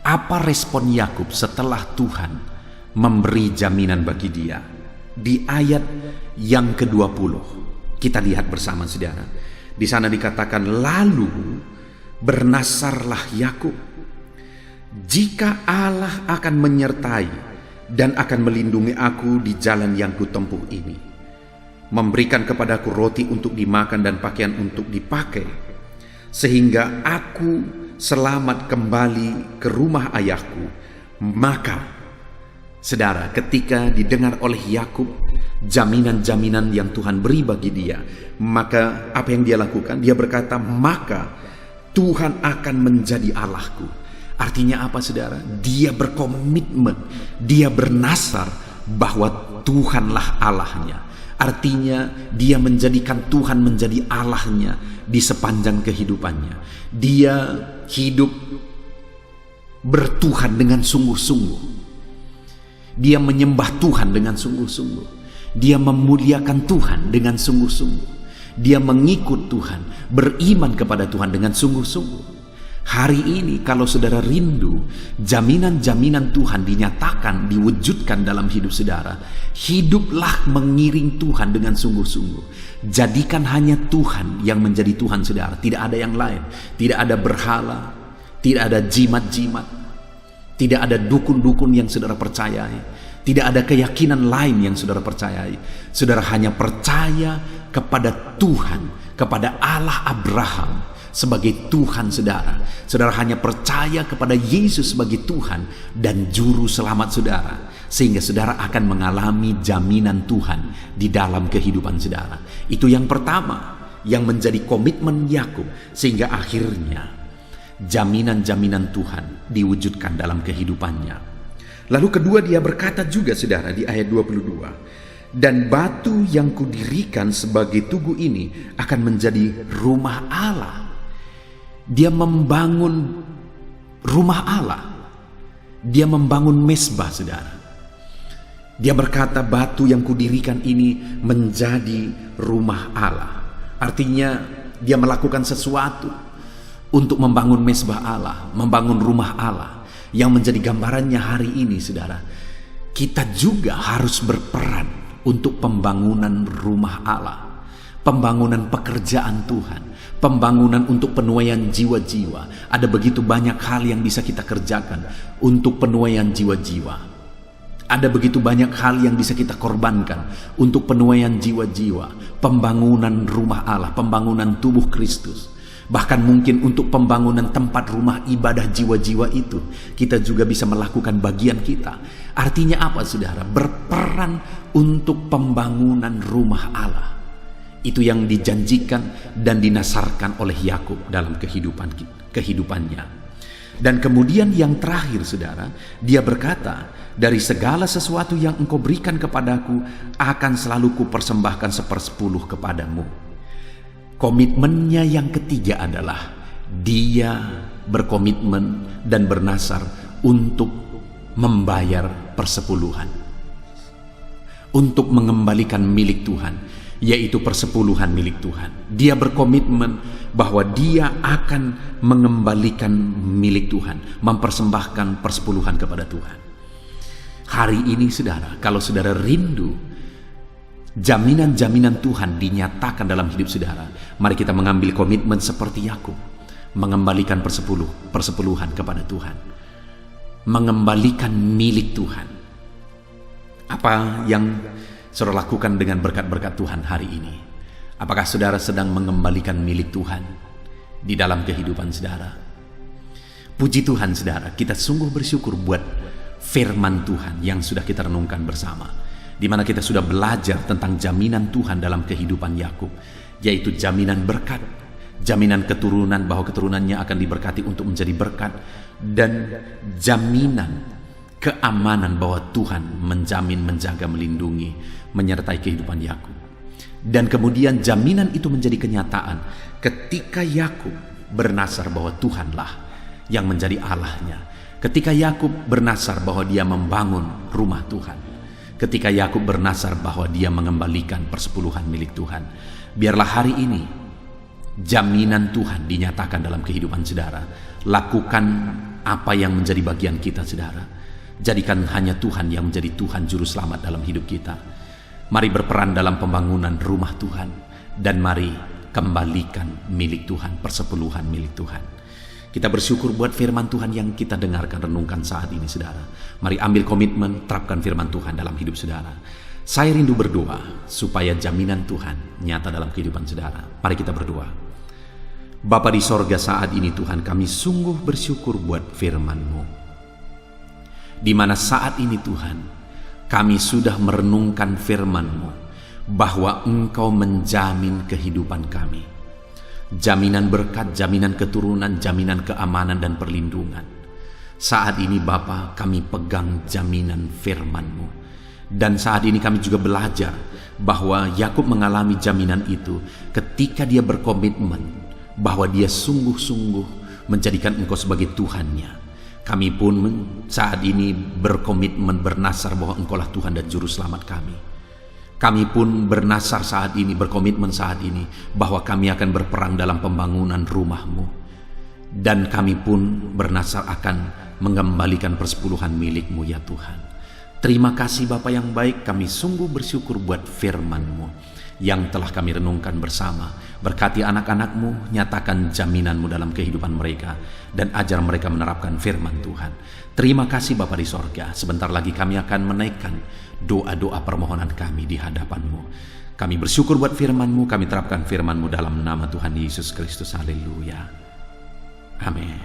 apa respon Yakub setelah Tuhan memberi jaminan bagi dia. Di ayat yang ke-20 kita lihat bersama, saudara. Di sana dikatakan, lalu bernasarlah Yakub, jika Allah akan menyertai dan akan melindungi aku di jalan yang kutempuh ini, memberikan kepadaku roti untuk dimakan dan pakaian untuk dipakai, sehingga aku selamat kembali ke rumah ayahku. Maka, saudara, ketika didengar oleh Yakub jaminan-jaminan yang Tuhan beri bagi dia, maka apa yang dia lakukan? Dia berkata, maka Tuhan akan menjadi Allahku. Artinya apa, saudara? Dia berkomitmen, dia bernasar bahwa Tuhanlah Allahnya. Artinya dia menjadikan Tuhan menjadi Allahnya di sepanjang kehidupannya. Dia hidup bertuhan dengan sungguh-sungguh. Dia menyembah Tuhan dengan sungguh-sungguh. Dia memuliakan Tuhan dengan sungguh-sungguh. Dia mengikut Tuhan, beriman kepada Tuhan dengan sungguh-sungguh. Hari ini kalau saudara rindu jaminan-jaminan Tuhan dinyatakan, diwujudkan dalam hidup saudara, hiduplah mengiring Tuhan dengan sungguh-sungguh. Jadikan hanya Tuhan yang menjadi Tuhan saudara, tidak ada yang lain. Tidak ada berhala, tidak ada jimat-jimat, tidak ada dukun-dukun yang saudara percayai, tidak ada keyakinan lain yang saudara percayai. Saudara hanya percaya kepada Tuhan, kepada Allah Abraham sebagai Tuhan saudara. Saudara hanya percaya kepada Yesus sebagai Tuhan dan Juru Selamat saudara, sehingga saudara akan mengalami jaminan Tuhan di dalam kehidupan saudara. Itu yang pertama yang menjadi komitmen Yakub, sehingga akhirnya jaminan-jaminan Tuhan diwujudkan dalam kehidupannya. Lalu kedua, dia berkata juga, saudara, di ayat 22, dan batu yang kudirikan sebagai tugu ini akan menjadi rumah Allah. Dia membangun rumah Allah. Dia membangun mezbah, saudara. Dia berkata, batu yang kudirikan ini menjadi rumah Allah. Artinya dia melakukan sesuatu untuk membangun mezbah Allah, membangun rumah Allah, yang menjadi gambarannya hari ini, saudara. Kita juga harus berperan untuk pembangunan rumah Allah, pembangunan pekerjaan Tuhan, pembangunan untuk penuaian jiwa-jiwa. Ada begitu banyak hal yang bisa kita kerjakan untuk penuaian jiwa-jiwa. Ada begitu banyak hal yang bisa kita korbankan untuk penuaian jiwa-jiwa, pembangunan rumah Allah, pembangunan tubuh Kristus. Bahkan mungkin untuk pembangunan tempat rumah ibadah jiwa-jiwa itu, kita juga bisa melakukan bagian kita. Artinya apa, saudara? Berperan untuk pembangunan rumah Allah. Itu yang dijanjikan dan dinasarkan oleh Yakub dalam kehidupannya. Dan kemudian yang terakhir, saudara, dia berkata, dari segala sesuatu yang engkau berikan kepadaku, akan selalu kupersembahkan 1/10 kepadamu. Komitmennya yang ketiga adalah dia berkomitmen dan bernasar untuk membayar persepuluhan, untuk mengembalikan milik Tuhan, yaitu persepuluhan milik Tuhan. Dia berkomitmen bahwa dia akan mengembalikan milik Tuhan, mempersembahkan persepuluhan kepada Tuhan. Hari ini, saudara, kalau saudara rindu jaminan-jaminan Tuhan dinyatakan dalam hidup saudara, mari kita mengambil komitmen seperti Yakub, mengembalikan persepuluhan kepada Tuhan, mengembalikan milik Tuhan. Apa yang saudara lakukan dengan berkat-berkat Tuhan hari ini? Apakah saudara sedang mengembalikan milik Tuhan di dalam kehidupan saudara. Puji Tuhan saudara, kita sungguh bersyukur buat firman Tuhan yang sudah kita renungkan bersama, di mana kita sudah belajar tentang jaminan Tuhan dalam kehidupan Yakub, yaitu jaminan berkat, jaminan keturunan bahwa keturunannya akan diberkati untuk menjadi berkat, dan jaminan keamanan bahwa Tuhan menjamin, menjaga, melindungi, menyertai kehidupan Yakub. Dan kemudian jaminan itu menjadi kenyataan ketika Yakub bernasar bahwa Tuhanlah yang menjadi Allahnya. Ketika Yakub bernasar bahwa dia membangun rumah Tuhan. Ketika Yakub bernasar bahwa dia mengembalikan persepuluhan milik Tuhan. Biarlah hari ini jaminan Tuhan dinyatakan dalam kehidupan saudara. Lakukan apa yang menjadi bagian kita saudara. Jadikan hanya Tuhan yang menjadi Tuhan juru selamat dalam hidup kita. Mari berperan dalam pembangunan rumah Tuhan, dan mari kembalikan milik Tuhan, persepuluhan milik Tuhan. Kita bersyukur buat firman Tuhan yang kita dengarkan, renungkan saat ini saudara. Mari ambil komitmen, terapkan firman Tuhan dalam hidup saudara. Saya rindu berdoa supaya jaminan Tuhan nyata dalam kehidupan saudara. Mari kita berdoa. Bapa di sorga, saat ini Tuhan kami sungguh bersyukur buat firman-Mu, di mana saat ini Tuhan kami sudah merenungkan firman-Mu bahwa Engkau menjamin kehidupan kami, jaminan berkat, jaminan keturunan, jaminan keamanan dan perlindungan. Saat ini Bapa, kami pegang jaminan firman-Mu, dan saat ini kami juga belajar bahwa Yakub mengalami jaminan itu ketika dia berkomitmen bahwa dia sungguh-sungguh menjadikan Engkau sebagai Tuhannya. Kami pun saat ini berkomitmen bernasar bahwa Engkaulah Tuhan dan Juru Selamat kami. Kami pun bernasar saat ini, berkomitmen saat ini bahwa kami akan berperang dalam pembangunan rumah-Mu. Dan kami pun bernasar akan mengembalikan persepuluhan milik-Mu ya Tuhan. Terima kasih Bapa yang baik, kami sungguh bersyukur buat firman-Mu yang telah kami renungkan bersama. Berkati anak-anak-Mu, nyatakan jaminan-Mu dalam kehidupan mereka, dan ajar mereka menerapkan firman Tuhan. Terima kasih Bapa di sorga. Sebentar lagi kami akan menaikkan doa-doa permohonan kami di hadapan-Mu. Kami bersyukur buat firman-Mu, kami terapkan firman-Mu dalam nama Tuhan Yesus Kristus. Haleluya. Amin.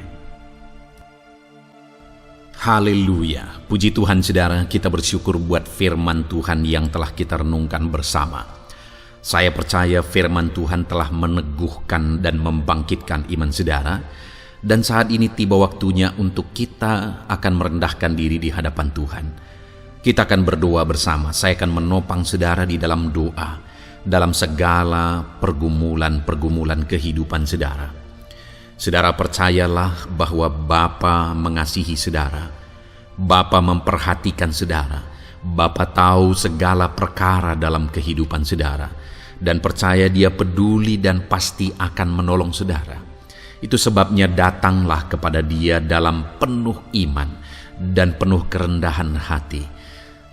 Haleluya. Puji Tuhan saudara, kita bersyukur buat firman Tuhan yang telah kita renungkan bersama. Saya percaya firman Tuhan telah meneguhkan dan membangkitkan iman saudara, dan saat ini tiba waktunya untuk kita akan merendahkan diri di hadapan Tuhan. Kita akan berdoa bersama. Saya akan menopang saudara di dalam doa, dalam segala pergumulan-pergumulan kehidupan saudara. Saudara percayalah bahwa Bapa mengasihi saudara, Bapa memperhatikan saudara, Bapa tahu segala perkara dalam kehidupan saudara, dan percaya Dia peduli dan pasti akan menolong saudara. Itu sebabnya datanglah kepada Dia dalam penuh iman dan penuh kerendahan hati.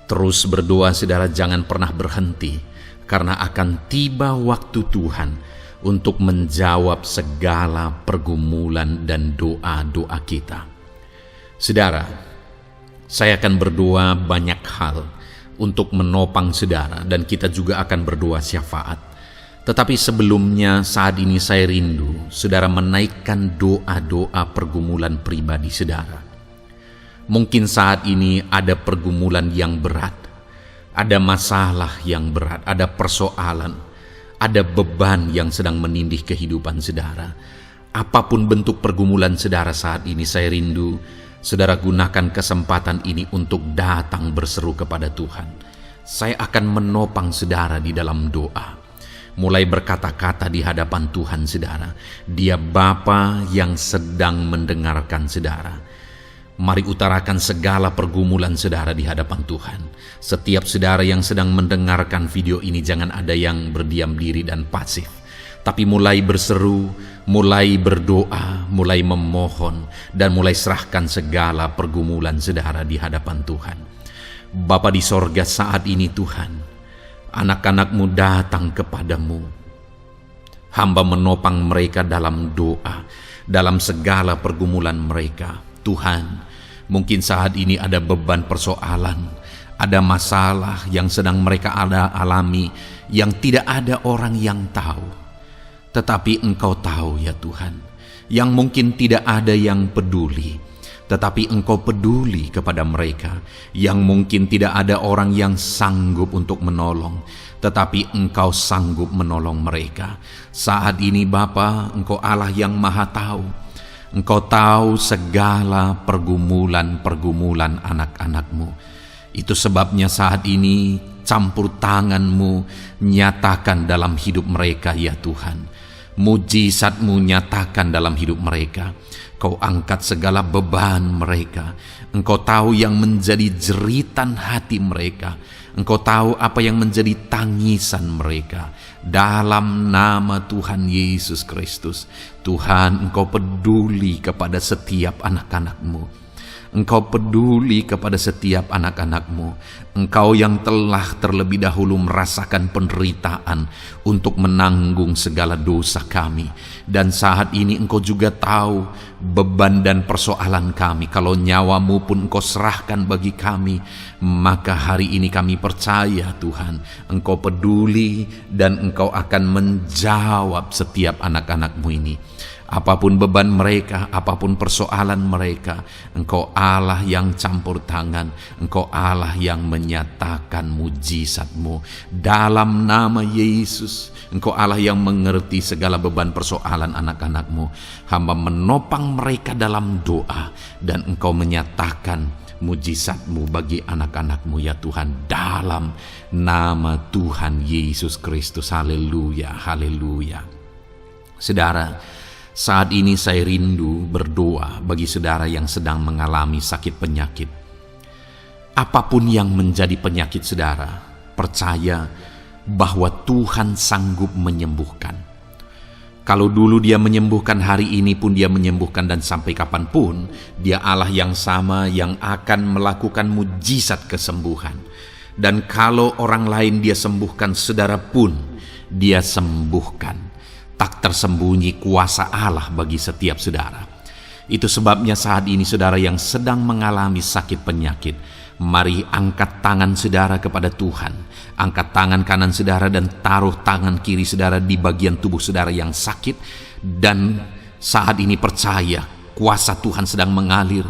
Terus berdoa saudara, jangan pernah berhenti, karena akan tiba waktu Tuhan untuk menjawab segala pergumulan dan doa-doa kita. Saudara, saya akan berdoa banyak hal untuk menopang saudara, dan kita juga akan berdoa syafaat. Tetapi sebelumnya saat ini saya rindu saudara menaikkan doa-doa pergumulan pribadi saudara. Mungkin saat ini ada pergumulan yang berat, ada masalah yang berat, ada persoalan, ada beban yang sedang menindih kehidupan saudara. Apapun bentuk pergumulan saudara saat ini, saya rindu saudara gunakan kesempatan ini untuk datang berseru kepada Tuhan. Saya akan menopang saudara di dalam doa. Mulai berkata-kata di hadapan Tuhan saudara. Dia Bapa yang sedang mendengarkan saudara. Mari utarakan segala pergumulan saudara di hadapan Tuhan. Setiap saudara yang sedang mendengarkan video ini, jangan ada yang berdiam diri dan pasif, tapi mulai berseru, mulai berdoa, mulai memohon, dan mulai serahkan segala pergumulan saudara di hadapan Tuhan. Bapa di sorga, saat ini Tuhan, anak-anak-Mu datang kepadamu. Hamba menopang mereka dalam doa, dalam segala pergumulan mereka. Tuhan, mungkin saat ini ada beban persoalan, ada masalah yang sedang mereka alami, yang tidak ada orang yang tahu. Tetapi Engkau tahu ya Tuhan. yang mungkin tidak ada yang peduli, tetapi Engkau peduli kepada mereka, yang mungkin tidak ada orang yang sanggup untuk menolong, tetapi Engkau sanggup menolong mereka. Saat ini Bapa, Engkau Allah yang Maha Tahu. Engkau tahu segala pergumulan-pergumulan anak-anak-Mu. Itu sebabnya saat ini campur tangan-Mu nyatakan dalam hidup mereka ya Tuhan. Mujizat-Mu nyatakan dalam hidup mereka. Kau angkat segala beban mereka. Engkau tahu yang menjadi jeritan hati mereka. Engkau tahu apa yang menjadi tangisan mereka. Dalam nama Tuhan Yesus Kristus, Tuhan, Engkau peduli kepada setiap anak-anak-Mu. Engkau peduli kepada setiap anak-anak-Mu. Engkau yang telah terlebih dahulu merasakan penderitaan untuk menanggung segala dosa kami. Dan saat ini Engkau juga tahu beban dan persoalan kami. Kalau nyawa-Mu pun Engkau serahkan bagi kami, maka hari ini kami percaya Tuhan, Engkau peduli dan Engkau akan menjawab setiap anak-anak-Mu ini. Apapun beban mereka, apapun persoalan mereka, Engkau Allah yang campur tangan, Engkau Allah yang menyatakan mujizat-Mu. Dalam nama Yesus, Engkau Allah yang mengerti segala beban persoalan anak-anak-Mu. Hamba menopang mereka dalam doa, dan Engkau menyatakan mujizat-Mu bagi anak-anak-Mu ya Tuhan, dalam nama Tuhan Yesus Kristus. Haleluya, haleluya. Saudara, saat ini saya rindu berdoa bagi saudara yang sedang mengalami sakit penyakit. Apapun yang menjadi penyakit saudara, percaya bahwa Tuhan sanggup menyembuhkan. Kalau dulu Dia menyembuhkan, hari ini pun Dia menyembuhkan, dan sampai kapanpun Dia Allah yang sama yang akan melakukan mujizat kesembuhan. Dan kalau orang lain Dia sembuhkan, saudara pun Dia sembuhkan. Tak tersembunyi kuasa Allah bagi setiap saudara. Itu sebabnya saat ini saudara yang sedang mengalami sakit penyakit, mari angkat tangan saudara kepada Tuhan. Angkat tangan kanan saudara dan taruh tangan kiri saudara di bagian tubuh saudara yang sakit. Dan saat ini percaya kuasa Tuhan sedang mengalir.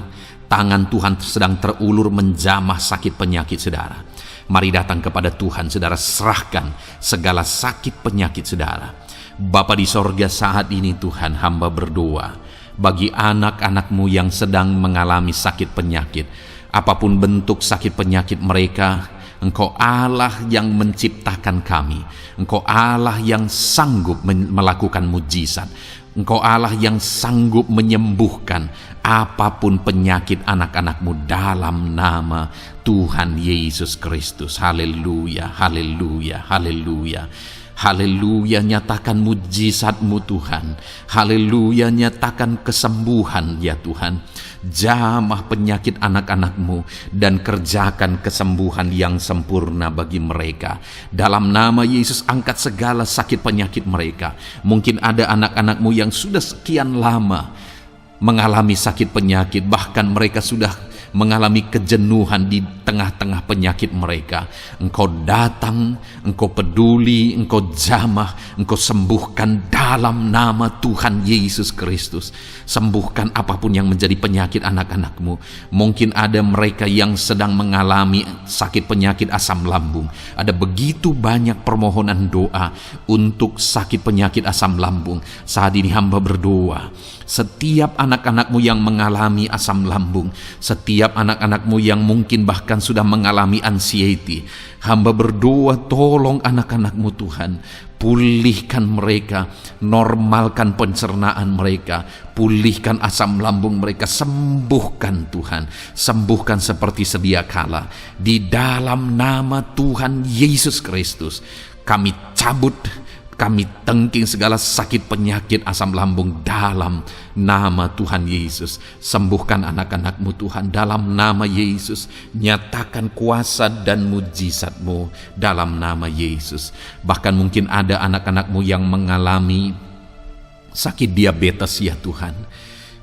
Tangan Tuhan sedang terulur menjamah sakit penyakit saudara. Mari datang kepada Tuhan saudara, serahkan segala sakit penyakit saudara. Bapa di sorga, saat ini Tuhan, hamba berdoa bagi anak-anak-Mu yang sedang mengalami sakit penyakit. Apapun bentuk sakit penyakit mereka, Engkau Allah yang menciptakan kami. Engkau Allah yang sanggup melakukan mujizat. Engkau Allah yang sanggup menyembuhkan apapun penyakit anak-anak-Mu dalam nama Tuhan Yesus Kristus. Haleluya, haleluya, haleluya. Haleluya, nyatakan mujizat-Mu Tuhan. Haleluya, nyatakan kesembuhan ya Tuhan. Jamah penyakit anak-anak-Mu dan kerjakan kesembuhan yang sempurna bagi mereka. Dalam nama Yesus, angkat segala sakit penyakit mereka. Mungkin ada anak-anak-Mu yang sudah sekian lama mengalami sakit penyakit, bahkan mereka sudah mengalami kejenuhan di tengah-tengah penyakit mereka. Engkau datang, Engkau peduli, Engkau jamah, Engkau sembuhkan dalam nama Tuhan Yesus Kristus. Sembuhkan apapun yang menjadi penyakit anak-anak-Mu. Mungkin ada mereka yang sedang mengalami sakit penyakit asam lambung. Ada begitu banyak permohonan doa untuk sakit penyakit asam lambung. Saat ini hamba berdoa, setiap anak-anak-Mu yang mengalami asam lambung, setiap anak-anak-Mu yang mungkin bahkan sudah mengalami anxiety, hamba berdoa, tolong anak-anak-Mu Tuhan, pulihkan mereka, normalkan pencernaan mereka, pulihkan asam lambung mereka, sembuhkan Tuhan, sembuhkan seperti sedia kala. Di dalam nama Tuhan Yesus Kristus, kami cabut, kami tengking segala sakit penyakit asam lambung dalam nama Tuhan Yesus. Sembuhkan anak-anak-Mu Tuhan dalam nama Yesus. Nyatakan kuasa dan mujizat-Mu dalam nama Yesus. Bahkan mungkin ada anak-anak-Mu yang mengalami sakit diabetes ya Tuhan,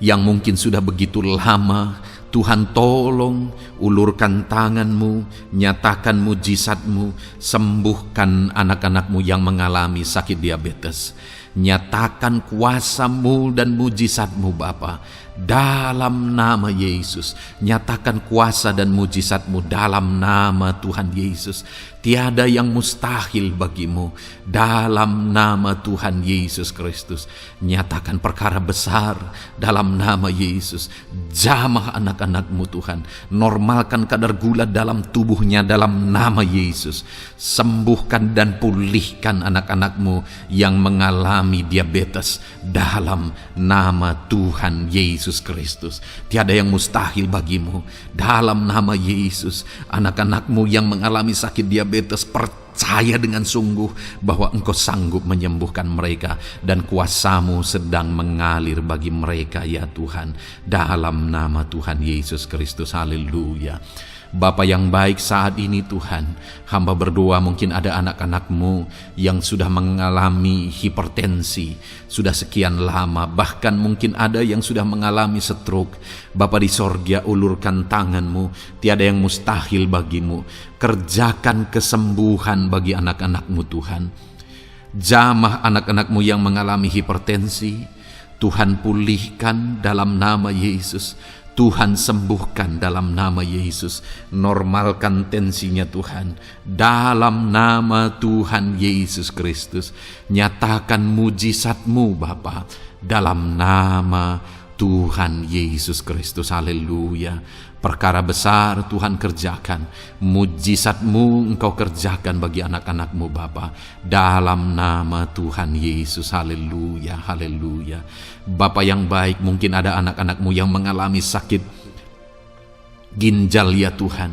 yang mungkin sudah begitu lama. Tuhan, tolong ulurkan tangan-Mu, nyatakan mujizat-Mu, sembuhkan anak-anak-Mu yang mengalami sakit diabetes. Nyatakan kuasa-Mu dan mujizat-Mu Bapa, dalam nama Yesus. Nyatakan kuasa dan mujizat-Mu dalam nama Tuhan Yesus. Tiada yang mustahil bagi-Mu, dalam nama Tuhan Yesus Kristus. Nyatakan perkara besar dalam nama Yesus. Jamah anak-anak-Mu Tuhan, normalkan kadar gula dalam tubuhnya dalam nama Yesus. Sembuhkan dan pulihkan anak-anak-Mu yang mengalami diabetes dalam nama Tuhan Yesus Kristus. Tiada yang mustahil bagi-Mu, dalam nama Yesus. Anak-anak-Mu yang mengalami sakit diabetes, percaya dengan sungguh bahwa Engkau sanggup menyembuhkan mereka, dan kuasa-Mu sedang mengalir bagi mereka ya Tuhan, dalam nama Tuhan Yesus Kristus. Haleluya. Bapa yang baik, saat ini Tuhan, hamba berdoa mungkin ada anak-anak-Mu yang sudah mengalami hipertensi sudah sekian lama, bahkan mungkin ada yang sudah mengalami stroke. Bapa di sorga, ulurkan tangan-Mu, tiada yang mustahil bagi-Mu. Kerjakan kesembuhan bagi anak-anak-Mu Tuhan. Jamah anak-anak-Mu yang mengalami hipertensi, Tuhan pulihkan dalam nama Yesus. Tuhan sembuhkan dalam nama Yesus. Normalkan tensinya Tuhan, dalam nama Tuhan Yesus Kristus. Nyatakan mujizat-Mu Bapa, dalam nama Tuhan Yesus Kristus. Haleluya. Perkara besar Tuhan kerjakan, mujizat-Mu Engkau kerjakan bagi anak-anak-Mu Bapa, dalam nama Tuhan Yesus. Haleluya, haleluya. Bapa yang baik, mungkin ada anak-anak-Mu yang mengalami sakit ginjal ya Tuhan.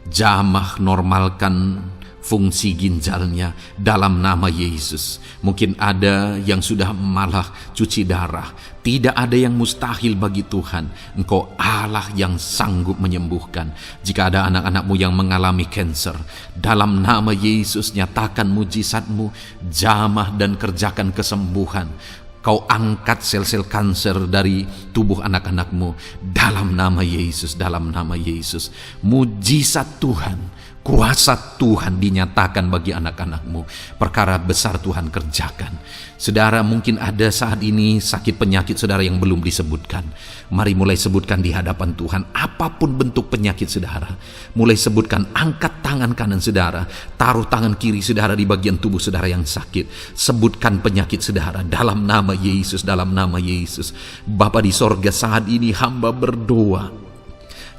Jamah normalkan fungsi ginjalnya dalam nama Yesus. Mungkin ada yang sudah malah cuci darah. Tidak ada yang mustahil bagi Tuhan. Engkau Allah yang sanggup menyembuhkan. Jika ada anak-anak-Mu yang mengalami kanker, dalam nama Yesus nyatakan mujizat-Mu, jamah dan kerjakan kesembuhan. Kau angkat sel-sel kanker dari tubuh anak-anak-Mu dalam nama Yesus, dalam nama Yesus. Mujizat Tuhan, kuasa Tuhan dinyatakan bagi anak-anak-Mu. Perkara besar Tuhan kerjakan. Saudara, mungkin ada saat ini sakit penyakit saudara yang belum disebutkan. Mari mulai sebutkan di hadapan Tuhan. Apapun bentuk penyakit saudara, mulai sebutkan. Angkat tangan kanan saudara, taruh tangan kiri saudara di bagian tubuh saudara yang sakit. Sebutkan penyakit saudara dalam nama Yesus, dalam nama Yesus. Bapa di sorga, saat ini hamba berdoa,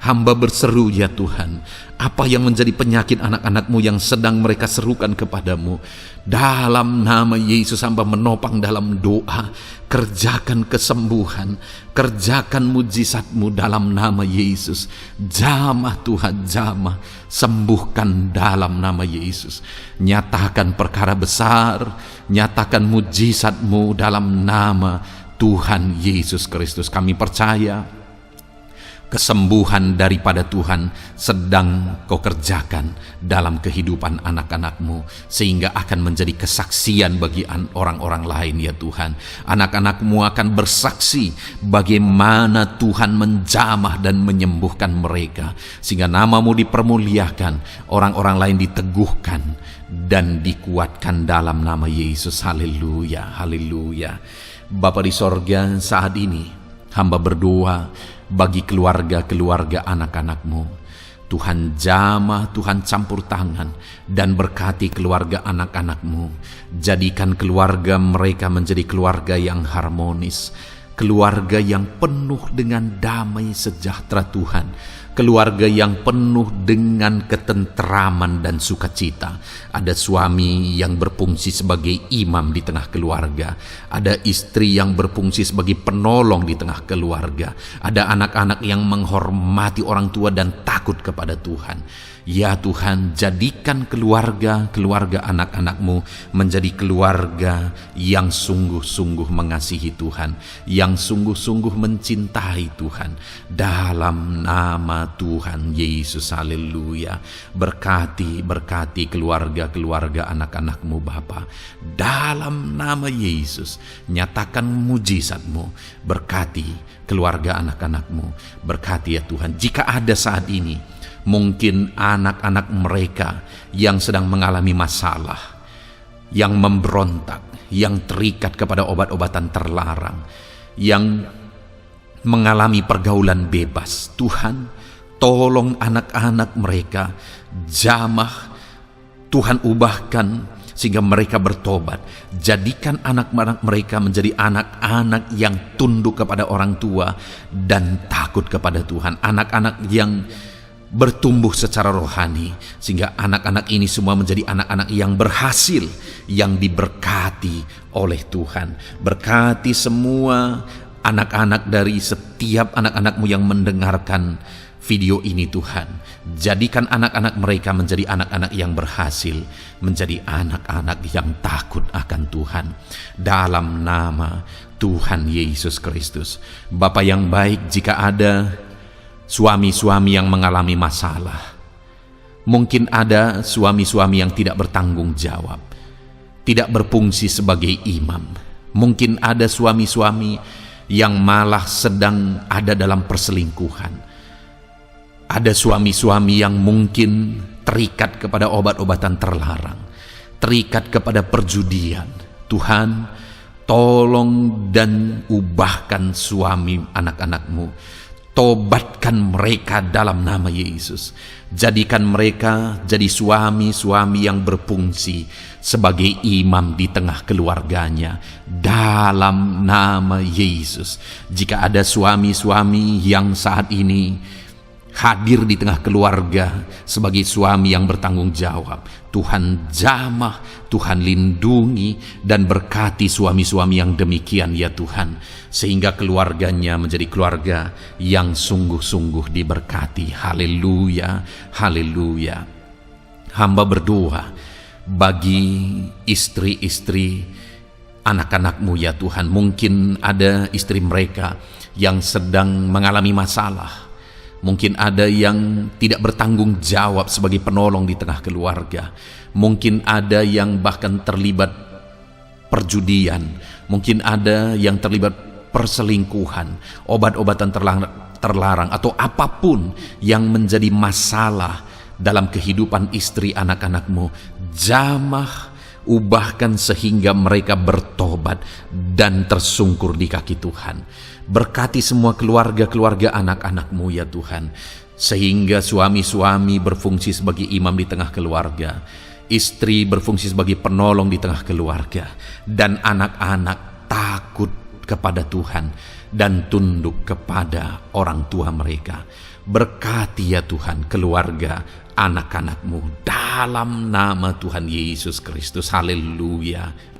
hamba berseru ya Tuhan, apa yang menjadi penyakit anak-anak-Mu yang sedang mereka serukan kepadamu, dalam nama Yesus hamba menopang dalam doa. Kerjakan kesembuhan, kerjakan mujizat-Mu dalam nama Yesus. Jamah Tuhan, jamah, sembuhkan dalam nama Yesus. Nyatakan perkara besar, nyatakan mujizat-Mu dalam nama Tuhan Yesus Kristus. Kami percaya kesembuhan daripada Tuhan sedang Kau kerjakan dalam kehidupan anak-anak-Mu, sehingga akan menjadi kesaksian bagi orang-orang lain ya Tuhan. Anak-anak-Mu akan bersaksi bagaimana Tuhan menjamah dan menyembuhkan mereka, sehingga nama-Mu dipermuliakan, orang-orang lain diteguhkan dan dikuatkan dalam nama Yesus. Haleluya, haleluya. Bapa di sorga, saat ini hamba berdoa bagi keluarga-keluarga anak-anak-Mu. Tuhan jamah, Tuhan campur tangan dan berkati keluarga anak-anak-Mu. Jadikan keluarga mereka menjadi keluarga yang harmonis, keluarga yang penuh dengan damai sejahtera Tuhan. Keluarga yang penuh dengan ketentraman dan sukacita. Ada suami yang berfungsi sebagai imam di tengah keluarga. Ada istri yang berfungsi sebagai penolong di tengah keluarga. Ada anak-anak yang menghormati orang tua dan takut kepada Tuhan. Ya Tuhan, jadikan keluarga anak-anak-Mu menjadi keluarga yang sungguh-sungguh mengasihi Tuhan, yang sungguh-sungguh mencintai Tuhan, dalam nama Tuhan Yesus. Haleluya. Berkati keluarga anak-anak-Mu Bapa, dalam nama Yesus. Nyatakan mujizat-Mu, berkati keluarga anak-anak-Mu. Berkati ya Tuhan. Jika ada saat ini mungkin anak-anak mereka yang sedang mengalami masalah, yang memberontak, yang terikat kepada obat-obatan terlarang, yang mengalami pergaulan bebas. Tuhan, tolong anak-anak mereka, jamah Tuhan, ubahkan sehingga mereka bertobat. Jadikan anak-anak mereka menjadi anak-anak yang tunduk kepada orang tua dan takut kepada Tuhan. Anak-anak yang bertumbuh secara rohani, sehingga anak-anak ini semua menjadi anak-anak yang berhasil, yang diberkati oleh Tuhan. Berkati semua anak-anak dari setiap anak-anak-Mu yang mendengarkan video ini Tuhan. Jadikan anak-anak mereka menjadi anak-anak yang berhasil, menjadi anak-anak yang takut akan Tuhan. Dalam nama Tuhan Yesus Kristus. Bapa yang baik, jika ada suami-suami yang mengalami masalah, mungkin ada suami-suami yang tidak bertanggung jawab, tidak berfungsi sebagai imam. Mungkin ada suami-suami yang malah sedang ada dalam perselingkuhan. Ada suami-suami yang mungkin terikat kepada obat-obatan terlarang, terikat kepada perjudian. Tuhan, tolong dan ubahkan suami anak-anak-Mu. Tobatkan mereka dalam nama Yesus. Jadikan mereka jadi suami-suami yang berfungsi sebagai imam di tengah keluarganya, dalam nama Yesus. Jika ada suami-suami yang saat ini hadir di tengah keluarga sebagai suami yang bertanggung jawab, Tuhan jamah, Tuhan lindungi dan berkati suami-suami yang demikian ya Tuhan, sehingga keluarganya menjadi keluarga yang sungguh-sungguh diberkati. Haleluya, haleluya. Hamba berdoa bagi istri-istri anak-anak-Mu ya Tuhan. Mungkin ada istri mereka yang sedang mengalami masalah. Mungkin ada yang tidak bertanggung jawab sebagai penolong di tengah keluarga. Mungkin ada yang bahkan terlibat perjudian. Mungkin ada yang terlibat perselingkuhan, obat-obatan terlarang, atau apapun yang menjadi masalah dalam kehidupan istri anak-anak-Mu. Jamah, ubahkan sehingga mereka bertobat dan tersungkur di kaki Tuhan. Berkati semua keluarga-keluarga anak-anak-Mu ya Tuhan, sehingga suami-suami berfungsi sebagai imam di tengah keluarga, istri berfungsi sebagai penolong di tengah keluarga, dan anak-anak takut kepada Tuhan dan tunduk kepada orang tua mereka. Berkati ya Tuhan keluarga anak-anak-Mu dalam nama Tuhan Yesus Kristus. Haleluya.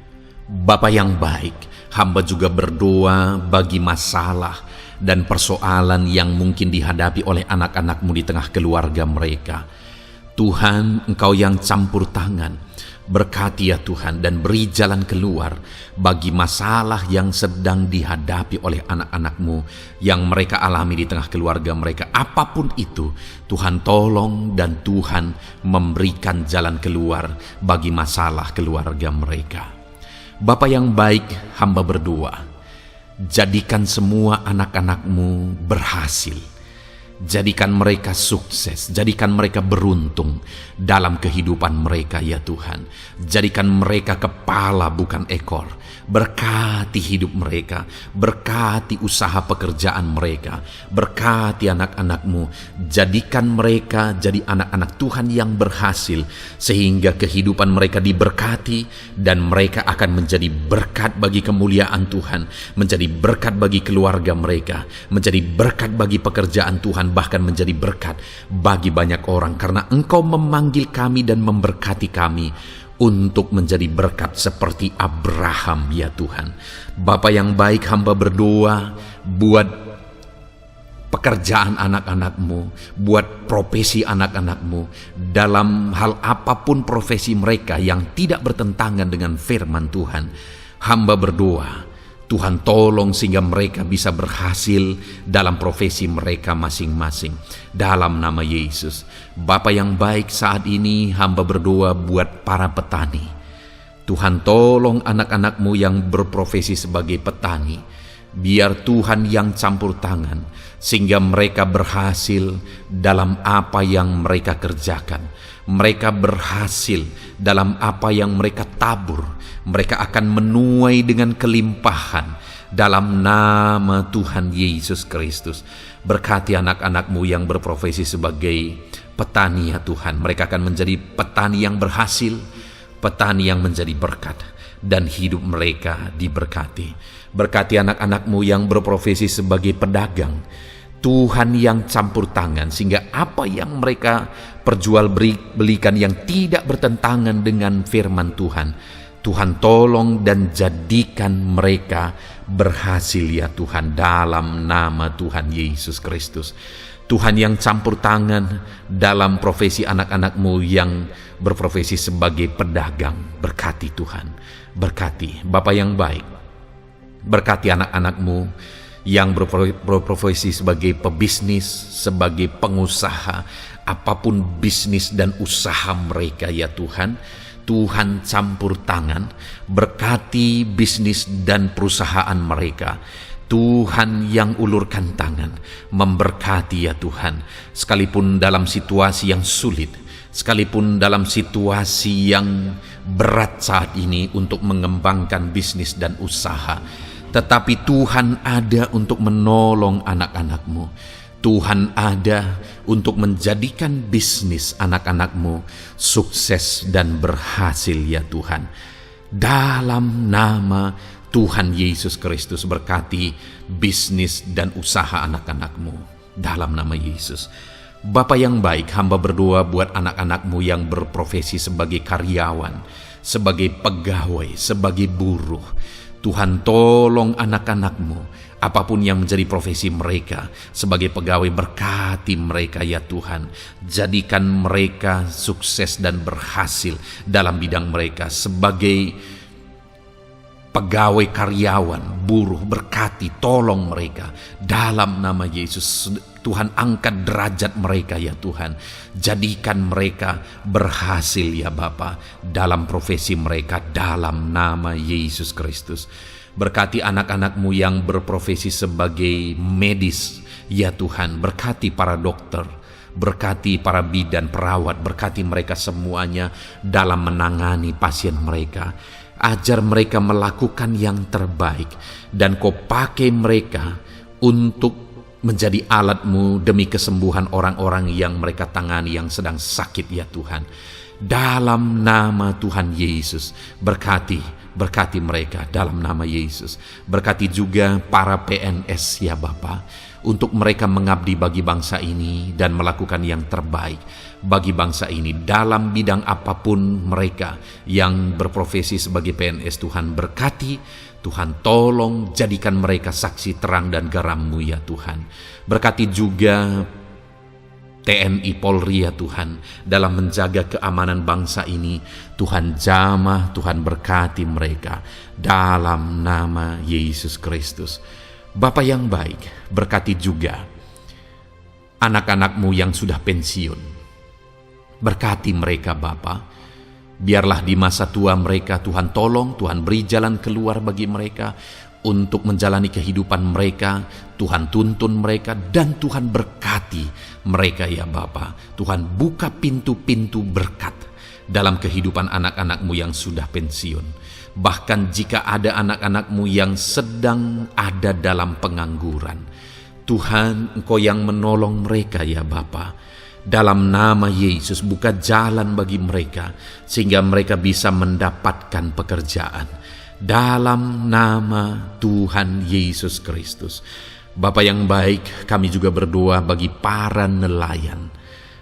Bapa yang baik, hamba juga berdoa bagi masalah dan persoalan yang mungkin dihadapi oleh anak-anak-Mu di tengah keluarga mereka. Tuhan, Engkau yang campur tangan, berkati ya Tuhan dan beri jalan keluar bagi masalah yang sedang dihadapi oleh anak-anak-Mu yang mereka alami di tengah keluarga mereka. Apapun itu, Tuhan tolong dan Tuhan memberikan jalan keluar bagi masalah keluarga mereka. Bapa yang baik, hamba berdoa, jadikan semua anak-anak-Mu berhasil. Jadikan mereka sukses, jadikan mereka beruntung dalam kehidupan mereka ya Tuhan. Jadikan mereka kepala bukan ekor. Berkati hidup mereka, berkati usaha pekerjaan mereka, berkati anak-anak-Mu. Jadikan mereka jadi anak-anak Tuhan yang berhasil, sehingga kehidupan mereka diberkati dan mereka akan menjadi berkat bagi kemuliaan Tuhan, menjadi berkat bagi keluarga mereka, menjadi berkat bagi pekerjaan Tuhan, bahkan menjadi berkat bagi banyak orang, karena Engkau memanggil kami dan memberkati kami untuk menjadi berkat seperti Abraham ya Tuhan. Bapa yang baik, hamba berdoa buat pekerjaan anak-anak-Mu, buat profesi anak-anak-Mu, dalam hal apapun profesi mereka yang tidak bertentangan dengan firman Tuhan. Hamba berdoa Tuhan tolong sehingga mereka bisa berhasil dalam profesi mereka masing-masing. Dalam nama Yesus. Bapa yang baik, saat ini hamba berdoa buat para petani. Tuhan tolong anak-anak-Mu yang berprofesi sebagai petani. Biar Tuhan yang campur tangan, sehingga mereka berhasil dalam apa yang mereka kerjakan. Mereka berhasil dalam apa yang mereka tabur. Mereka akan menuai dengan kelimpahan dalam nama Tuhan Yesus Kristus. Berkati anak-anak-Mu yang berprofesi sebagai petani ya Tuhan. Mereka akan menjadi petani yang berhasil, petani yang menjadi berkat, dan hidup mereka diberkati. Berkati anak-anak-Mu yang berprofesi sebagai pedagang, Tuhan yang campur tangan, sehingga apa yang mereka perjualbelikan yang tidak bertentangan dengan firman Tuhan, Tuhan tolong dan jadikan mereka berhasil ya Tuhan, dalam nama Tuhan Yesus Kristus. Tuhan yang campur tangan dalam profesi anak-anak-Mu yang berprofesi sebagai pedagang, berkati Tuhan, berkati Bapa yang baik. Berkati anak-anak-Mu yang berprofesi sebagai pebisnis, sebagai pengusaha, apapun bisnis dan usaha mereka ya Tuhan. Tuhan campur tangan, berkati bisnis dan perusahaan mereka. Tuhan yang ulurkan tangan, memberkati ya Tuhan. Sekalipun dalam situasi yang sulit, sekalipun dalam situasi yang berat saat ini untuk mengembangkan bisnis dan usaha, tetapi Tuhan ada untuk menolong anak-anak-Mu. Tuhan ada untuk menjadikan bisnis anak-anak-Mu sukses dan berhasil ya Tuhan. Dalam nama Tuhan Yesus Kristus, berkati bisnis dan usaha anak-anak-Mu. Dalam nama Yesus. Bapa yang baik, hamba berdoa buat anak-anak-Mu yang berprofesi sebagai karyawan, sebagai pegawai, sebagai buruh. Tuhan tolong anak-anak-Mu, apapun yang menjadi profesi mereka, sebagai pegawai berkati mereka ya Tuhan. Jadikan mereka sukses dan berhasil dalam bidang mereka. Sebagai pegawai karyawan, buruh, berkati, tolong mereka. Dalam nama Yesus, Tuhan angkat derajat mereka ya Tuhan. Jadikan mereka berhasil ya Bapa dalam profesi mereka, dalam nama Yesus Kristus. Berkati anak-anak-Mu yang berprofesi sebagai medis ya Tuhan. Berkati para dokter, berkati para bidan, perawat, berkati mereka semuanya dalam menangani pasien mereka. Ajar mereka melakukan yang terbaik, dan Kau pakai mereka untuk menjadi alat-Mu demi kesembuhan orang-orang yang mereka tangani yang sedang sakit ya Tuhan. Dalam nama Tuhan Yesus, berkati mereka dalam nama Yesus. Berkati juga para PNS ya Bapa, untuk mereka mengabdi bagi bangsa ini dan melakukan yang terbaik bagi bangsa ini dalam bidang apapun mereka yang berprofesi sebagai PNS. Tuhan berkati, Tuhan tolong jadikan mereka saksi terang dan garam-Mu ya Tuhan. Berkati juga TNI Polri ya Tuhan, dalam menjaga keamanan bangsa ini. Tuhan jamah, Tuhan berkati mereka dalam nama Yesus Kristus. Bapa yang baik, berkati juga anak-anak-Mu yang sudah pensiun. Berkati mereka Bapa. Biarlah di masa tua mereka Tuhan tolong, Tuhan beri jalan keluar bagi mereka untuk menjalani kehidupan mereka. Tuhan tuntun mereka dan Tuhan berkati mereka ya Bapa. Tuhan buka pintu-pintu berkat dalam kehidupan anak-anak-Mu yang sudah pensiun. Bahkan jika ada anak-anak-Mu yang sedang ada dalam pengangguran, Tuhan Engkau yang menolong mereka ya Bapa. Dalam nama Yesus, buka jalan bagi mereka sehingga mereka bisa mendapatkan pekerjaan. Dalam nama Tuhan Yesus Kristus. Bapa yang baik, kami juga berdoa bagi para nelayan.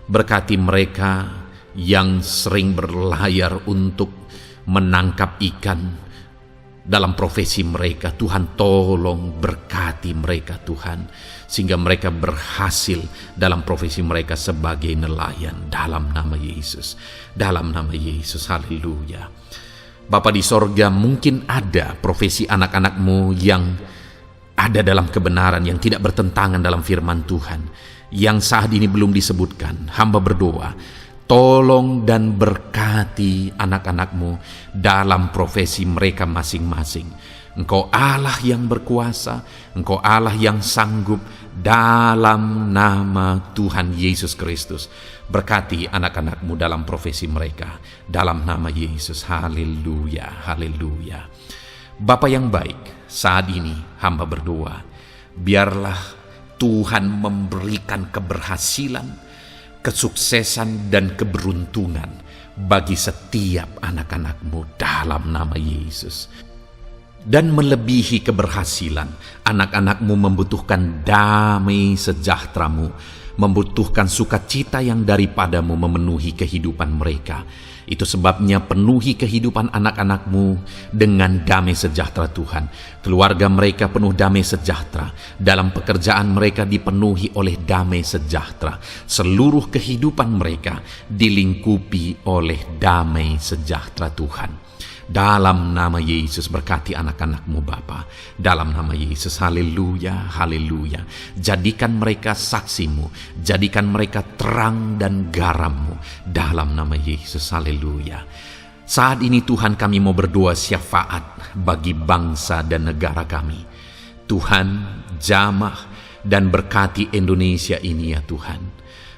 Berkati mereka yang sering berlayar untuk menangkap ikan dalam profesi mereka. Tuhan tolong berkati mereka Tuhan, sehingga mereka berhasil dalam profesi mereka sebagai nelayan. Dalam nama Yesus, dalam nama Yesus, haleluya. Bapa di sorga, mungkin ada profesi anak-anak-Mu yang ada dalam kebenaran, yang tidak bertentangan dalam firman Tuhan, yang saat ini belum disebutkan. Hamba berdoa, tolong dan berkati anak-anak-Mu dalam profesi mereka masing-masing. Engkau Allah yang berkuasa, Engkau Allah yang sanggup, dalam nama Tuhan Yesus Kristus. Berkati anak-anak-Mu dalam profesi mereka, dalam nama Yesus. Haleluya, haleluya. Bapa yang baik, saat ini hamba berdoa, biarlah Tuhan memberikan keberhasilan, kesuksesan dan keberuntungan bagi setiap anak-anak-Mu dalam nama Yesus. Dan melebihi keberhasilan, anak-anak-Mu membutuhkan damai sejahtera-Mu, membutuhkan sukacita yang daripadamu memenuhi kehidupan mereka. Itu sebabnya penuhi kehidupan anak-anak-Mu dengan damai sejahtera Tuhan. Keluarga mereka penuh damai sejahtera. Dalam pekerjaan mereka dipenuhi oleh damai sejahtera. Seluruh kehidupan mereka dilingkupi oleh damai sejahtera Tuhan. Dalam nama Yesus, berkati anak-anak-Mu Bapa. Dalam nama Yesus, haleluya, haleluya. Jadikan mereka saksi-Mu, jadikan mereka terang dan garam-Mu. Dalam nama Yesus, haleluya. Saat ini Tuhan, kami mau berdoa syafaat bagi bangsa dan negara kami. Tuhan, jamah dan berkati Indonesia ini ya Tuhan.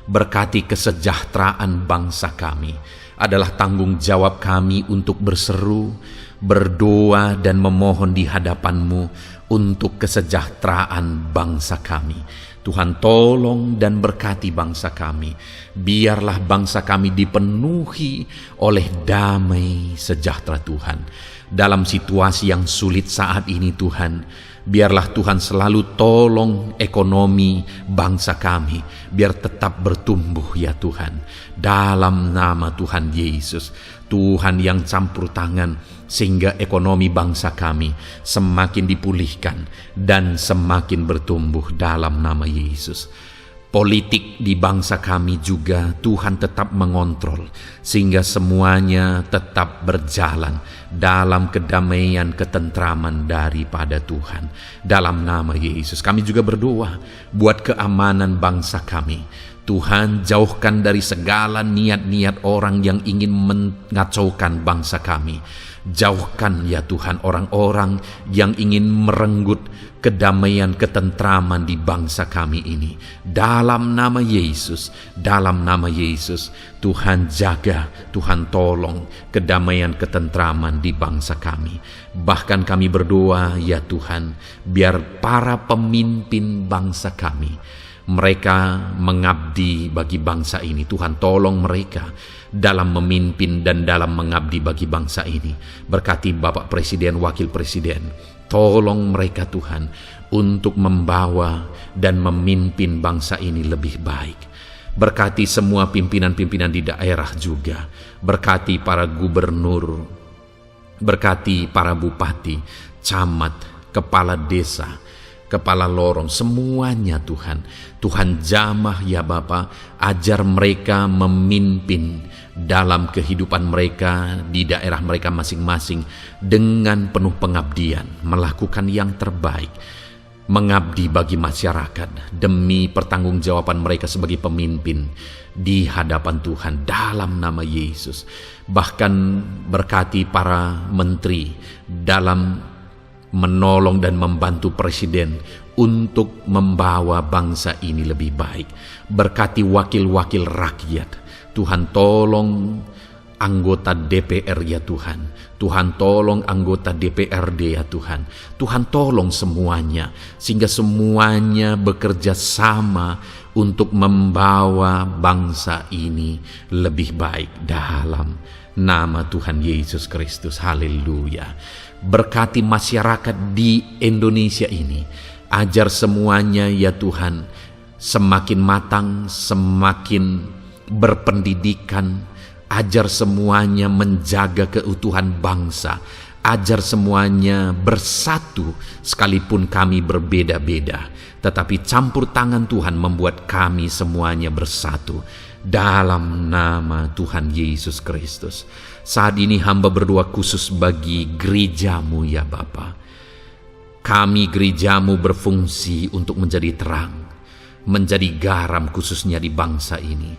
Berkati kesejahteraan bangsa kami. Adalah tanggung jawab kami untuk berseru, berdoa dan memohon di hadapan-Mu untuk kesejahteraan bangsa kami. Tuhan, tolong dan berkati bangsa kami. Biarlah bangsa kami dipenuhi oleh damai sejahtera Tuhan. Dalam situasi yang sulit saat ini Tuhan, biarlah Tuhan selalu tolong ekonomi bangsa kami, biar tetap bertumbuh ya Tuhan. Dalam nama Tuhan Yesus, Tuhan yang campur tangan, sehingga ekonomi bangsa kami semakin dipulihkan dan semakin bertumbuh dalam nama Yesus. Politik di bangsa kami juga Tuhan tetap mengontrol, sehingga semuanya tetap berjalan dalam kedamaian, ketentraman daripada Tuhan. Dalam nama Yesus kami juga berdoa buat keamanan bangsa kami. Tuhan, jauhkan dari segala niat-niat orang yang ingin mengacaukan bangsa kami. Jauhkan ya Tuhan orang-orang yang ingin merenggut kedamaian, ketentraman di bangsa kami ini. Dalam nama Yesus, dalam nama Yesus, Tuhan jaga, Tuhan tolong kedamaian, ketentraman di bangsa kami. Bahkan kami berdoa ya Tuhan, biar para pemimpin bangsa kami, mereka mengabdi bagi bangsa ini. Tuhan tolong mereka dalam memimpin dan dalam mengabdi bagi bangsa ini. Berkati Bapak Presiden, Wakil Presiden, tolong mereka Tuhan untuk membawa dan memimpin bangsa ini lebih baik. Berkati semua pimpinan-pimpinan di daerah juga. Berkati para gubernur, berkati para bupati, camat, kepala desa, kepala lorong, semuanya Tuhan. Tuhan jamah ya Bapa, ajar mereka memimpin dalam kehidupan mereka di daerah mereka masing-masing dengan penuh pengabdian, melakukan yang terbaik, mengabdi bagi masyarakat demi pertanggungjawaban mereka sebagai pemimpin di hadapan Tuhan dalam nama Yesus. Bahkan berkati para menteri dalam menolong dan membantu presiden untuk membawa bangsa ini lebih baik. Berkati wakil-wakil rakyat. Tuhan tolong anggota DPR ya Tuhan. Tuhan tolong anggota DPRD ya Tuhan. Tuhan tolong semuanya, sehingga semuanya bekerja sama untuk membawa bangsa ini lebih baik dalam nama Tuhan Yesus Kristus. Haleluya. Berkati masyarakat di Indonesia ini. Ajar semuanya ya Tuhan semakin matang, semakin berpendidikan. Ajar semuanya menjaga keutuhan bangsa. Ajar semuanya bersatu sekalipun kami berbeda-beda. Tetapi campur tangan Tuhan membuat kami semuanya bersatu. Dalam nama Tuhan Yesus Kristus. Saat ini hamba berdoa khusus bagi gerejamu ya Bapa. Kami gerejamu berfungsi untuk menjadi terang, menjadi garam khususnya di bangsa ini.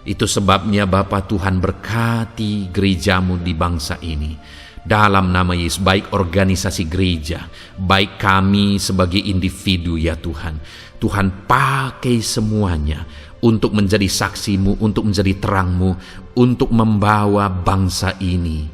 Itu sebabnya Bapa Tuhan berkati gerejamu di bangsa ini. Dalam nama Yesus, baik organisasi gereja, baik kami sebagai individu ya Tuhan. Tuhan pakai semuanya untuk menjadi saksi-Mu, untuk menjadi terang-Mu, untuk membawa bangsa ini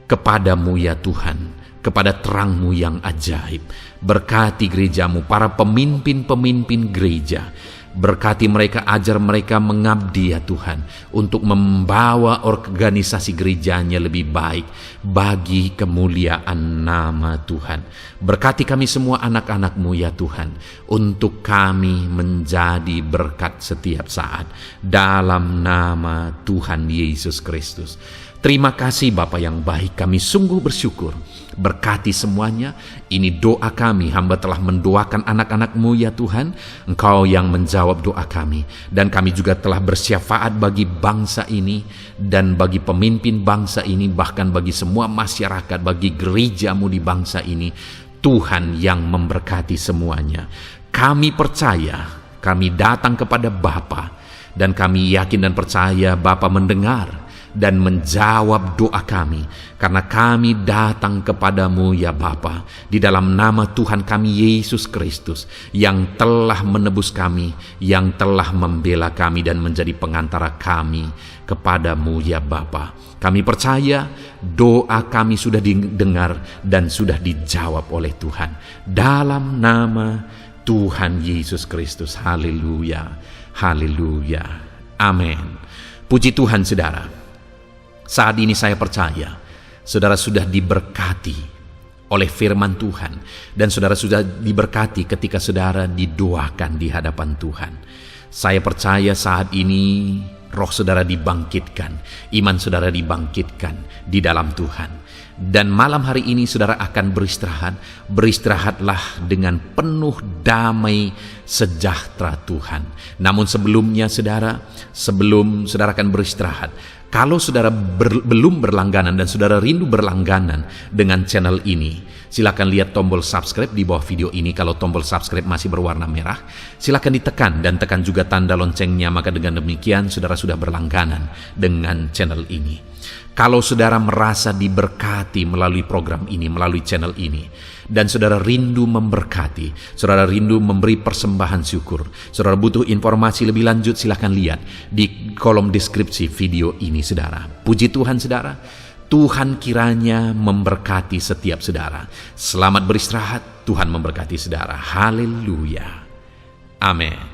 kepadamu ya Tuhan, kepada terang-Mu yang ajaib. Berkati gereja-Mu, para pemimpin-pemimpin gereja. Berkati mereka, ajar mereka mengabdi ya Tuhan, untuk membawa organisasi gerejanya lebih baik bagi kemuliaan nama Tuhan. Berkati kami semua anak-anak-Mu ya Tuhan, untuk kami menjadi berkat setiap saat. Dalam nama Tuhan Yesus Kristus. Terima kasih Bapa yang baik, kami sungguh bersyukur. Berkati semuanya, ini doa kami, hamba telah mendoakan anak-anak-Mu ya Tuhan, Engkau yang menjawab doa kami. Dan kami juga telah bersyafaat bagi bangsa ini, dan bagi pemimpin bangsa ini, bahkan bagi semua masyarakat, bagi gereja-Mu di bangsa ini. Tuhan yang memberkati semuanya. Kami percaya, kami datang kepada Bapa, dan kami yakin dan percaya Bapa mendengar dan menjawab doa kami, karena kami datang kepadamu ya Bapa, di dalam nama Tuhan kami Yesus Kristus, yang telah menebus kami, yang telah membela kami dan menjadi pengantara kami kepadamu ya Bapa. Kami percaya doa kami sudah didengar dan sudah dijawab oleh Tuhan, dalam nama Tuhan Yesus Kristus. Haleluya, haleluya, amin. Puji Tuhan saudara. Saat ini saya percaya saudara sudah diberkati oleh firman Tuhan, dan saudara sudah diberkati ketika saudara didoakan di hadapan Tuhan. Saya percaya saat ini roh saudara dibangkitkan, iman saudara dibangkitkan di dalam Tuhan. Dan malam hari ini saudara akan beristirahat. Beristirahatlah dengan penuh damai sejahtera Tuhan. Namun sebelumnya saudara, sebelum saudara akan beristirahat, kalau saudara belum berlangganan dan saudara rindu berlangganan dengan channel ini, silakan lihat tombol subscribe di bawah video ini. Kalau tombol subscribe masih berwarna merah, silakan ditekan dan tekan juga tanda loncengnya, maka dengan demikian saudara sudah berlangganan dengan channel ini. Kalau saudara merasa diberkati melalui program ini, melalui channel ini, dan saudara rindu memberkati, saudara rindu memberi persembahan syukur, saudara butuh informasi lebih lanjut, silakan lihat di kolom deskripsi video ini saudara. Puji Tuhan saudara, Tuhan kiranya memberkati setiap saudara. Selamat beristirahat, Tuhan memberkati saudara. Haleluya, amin.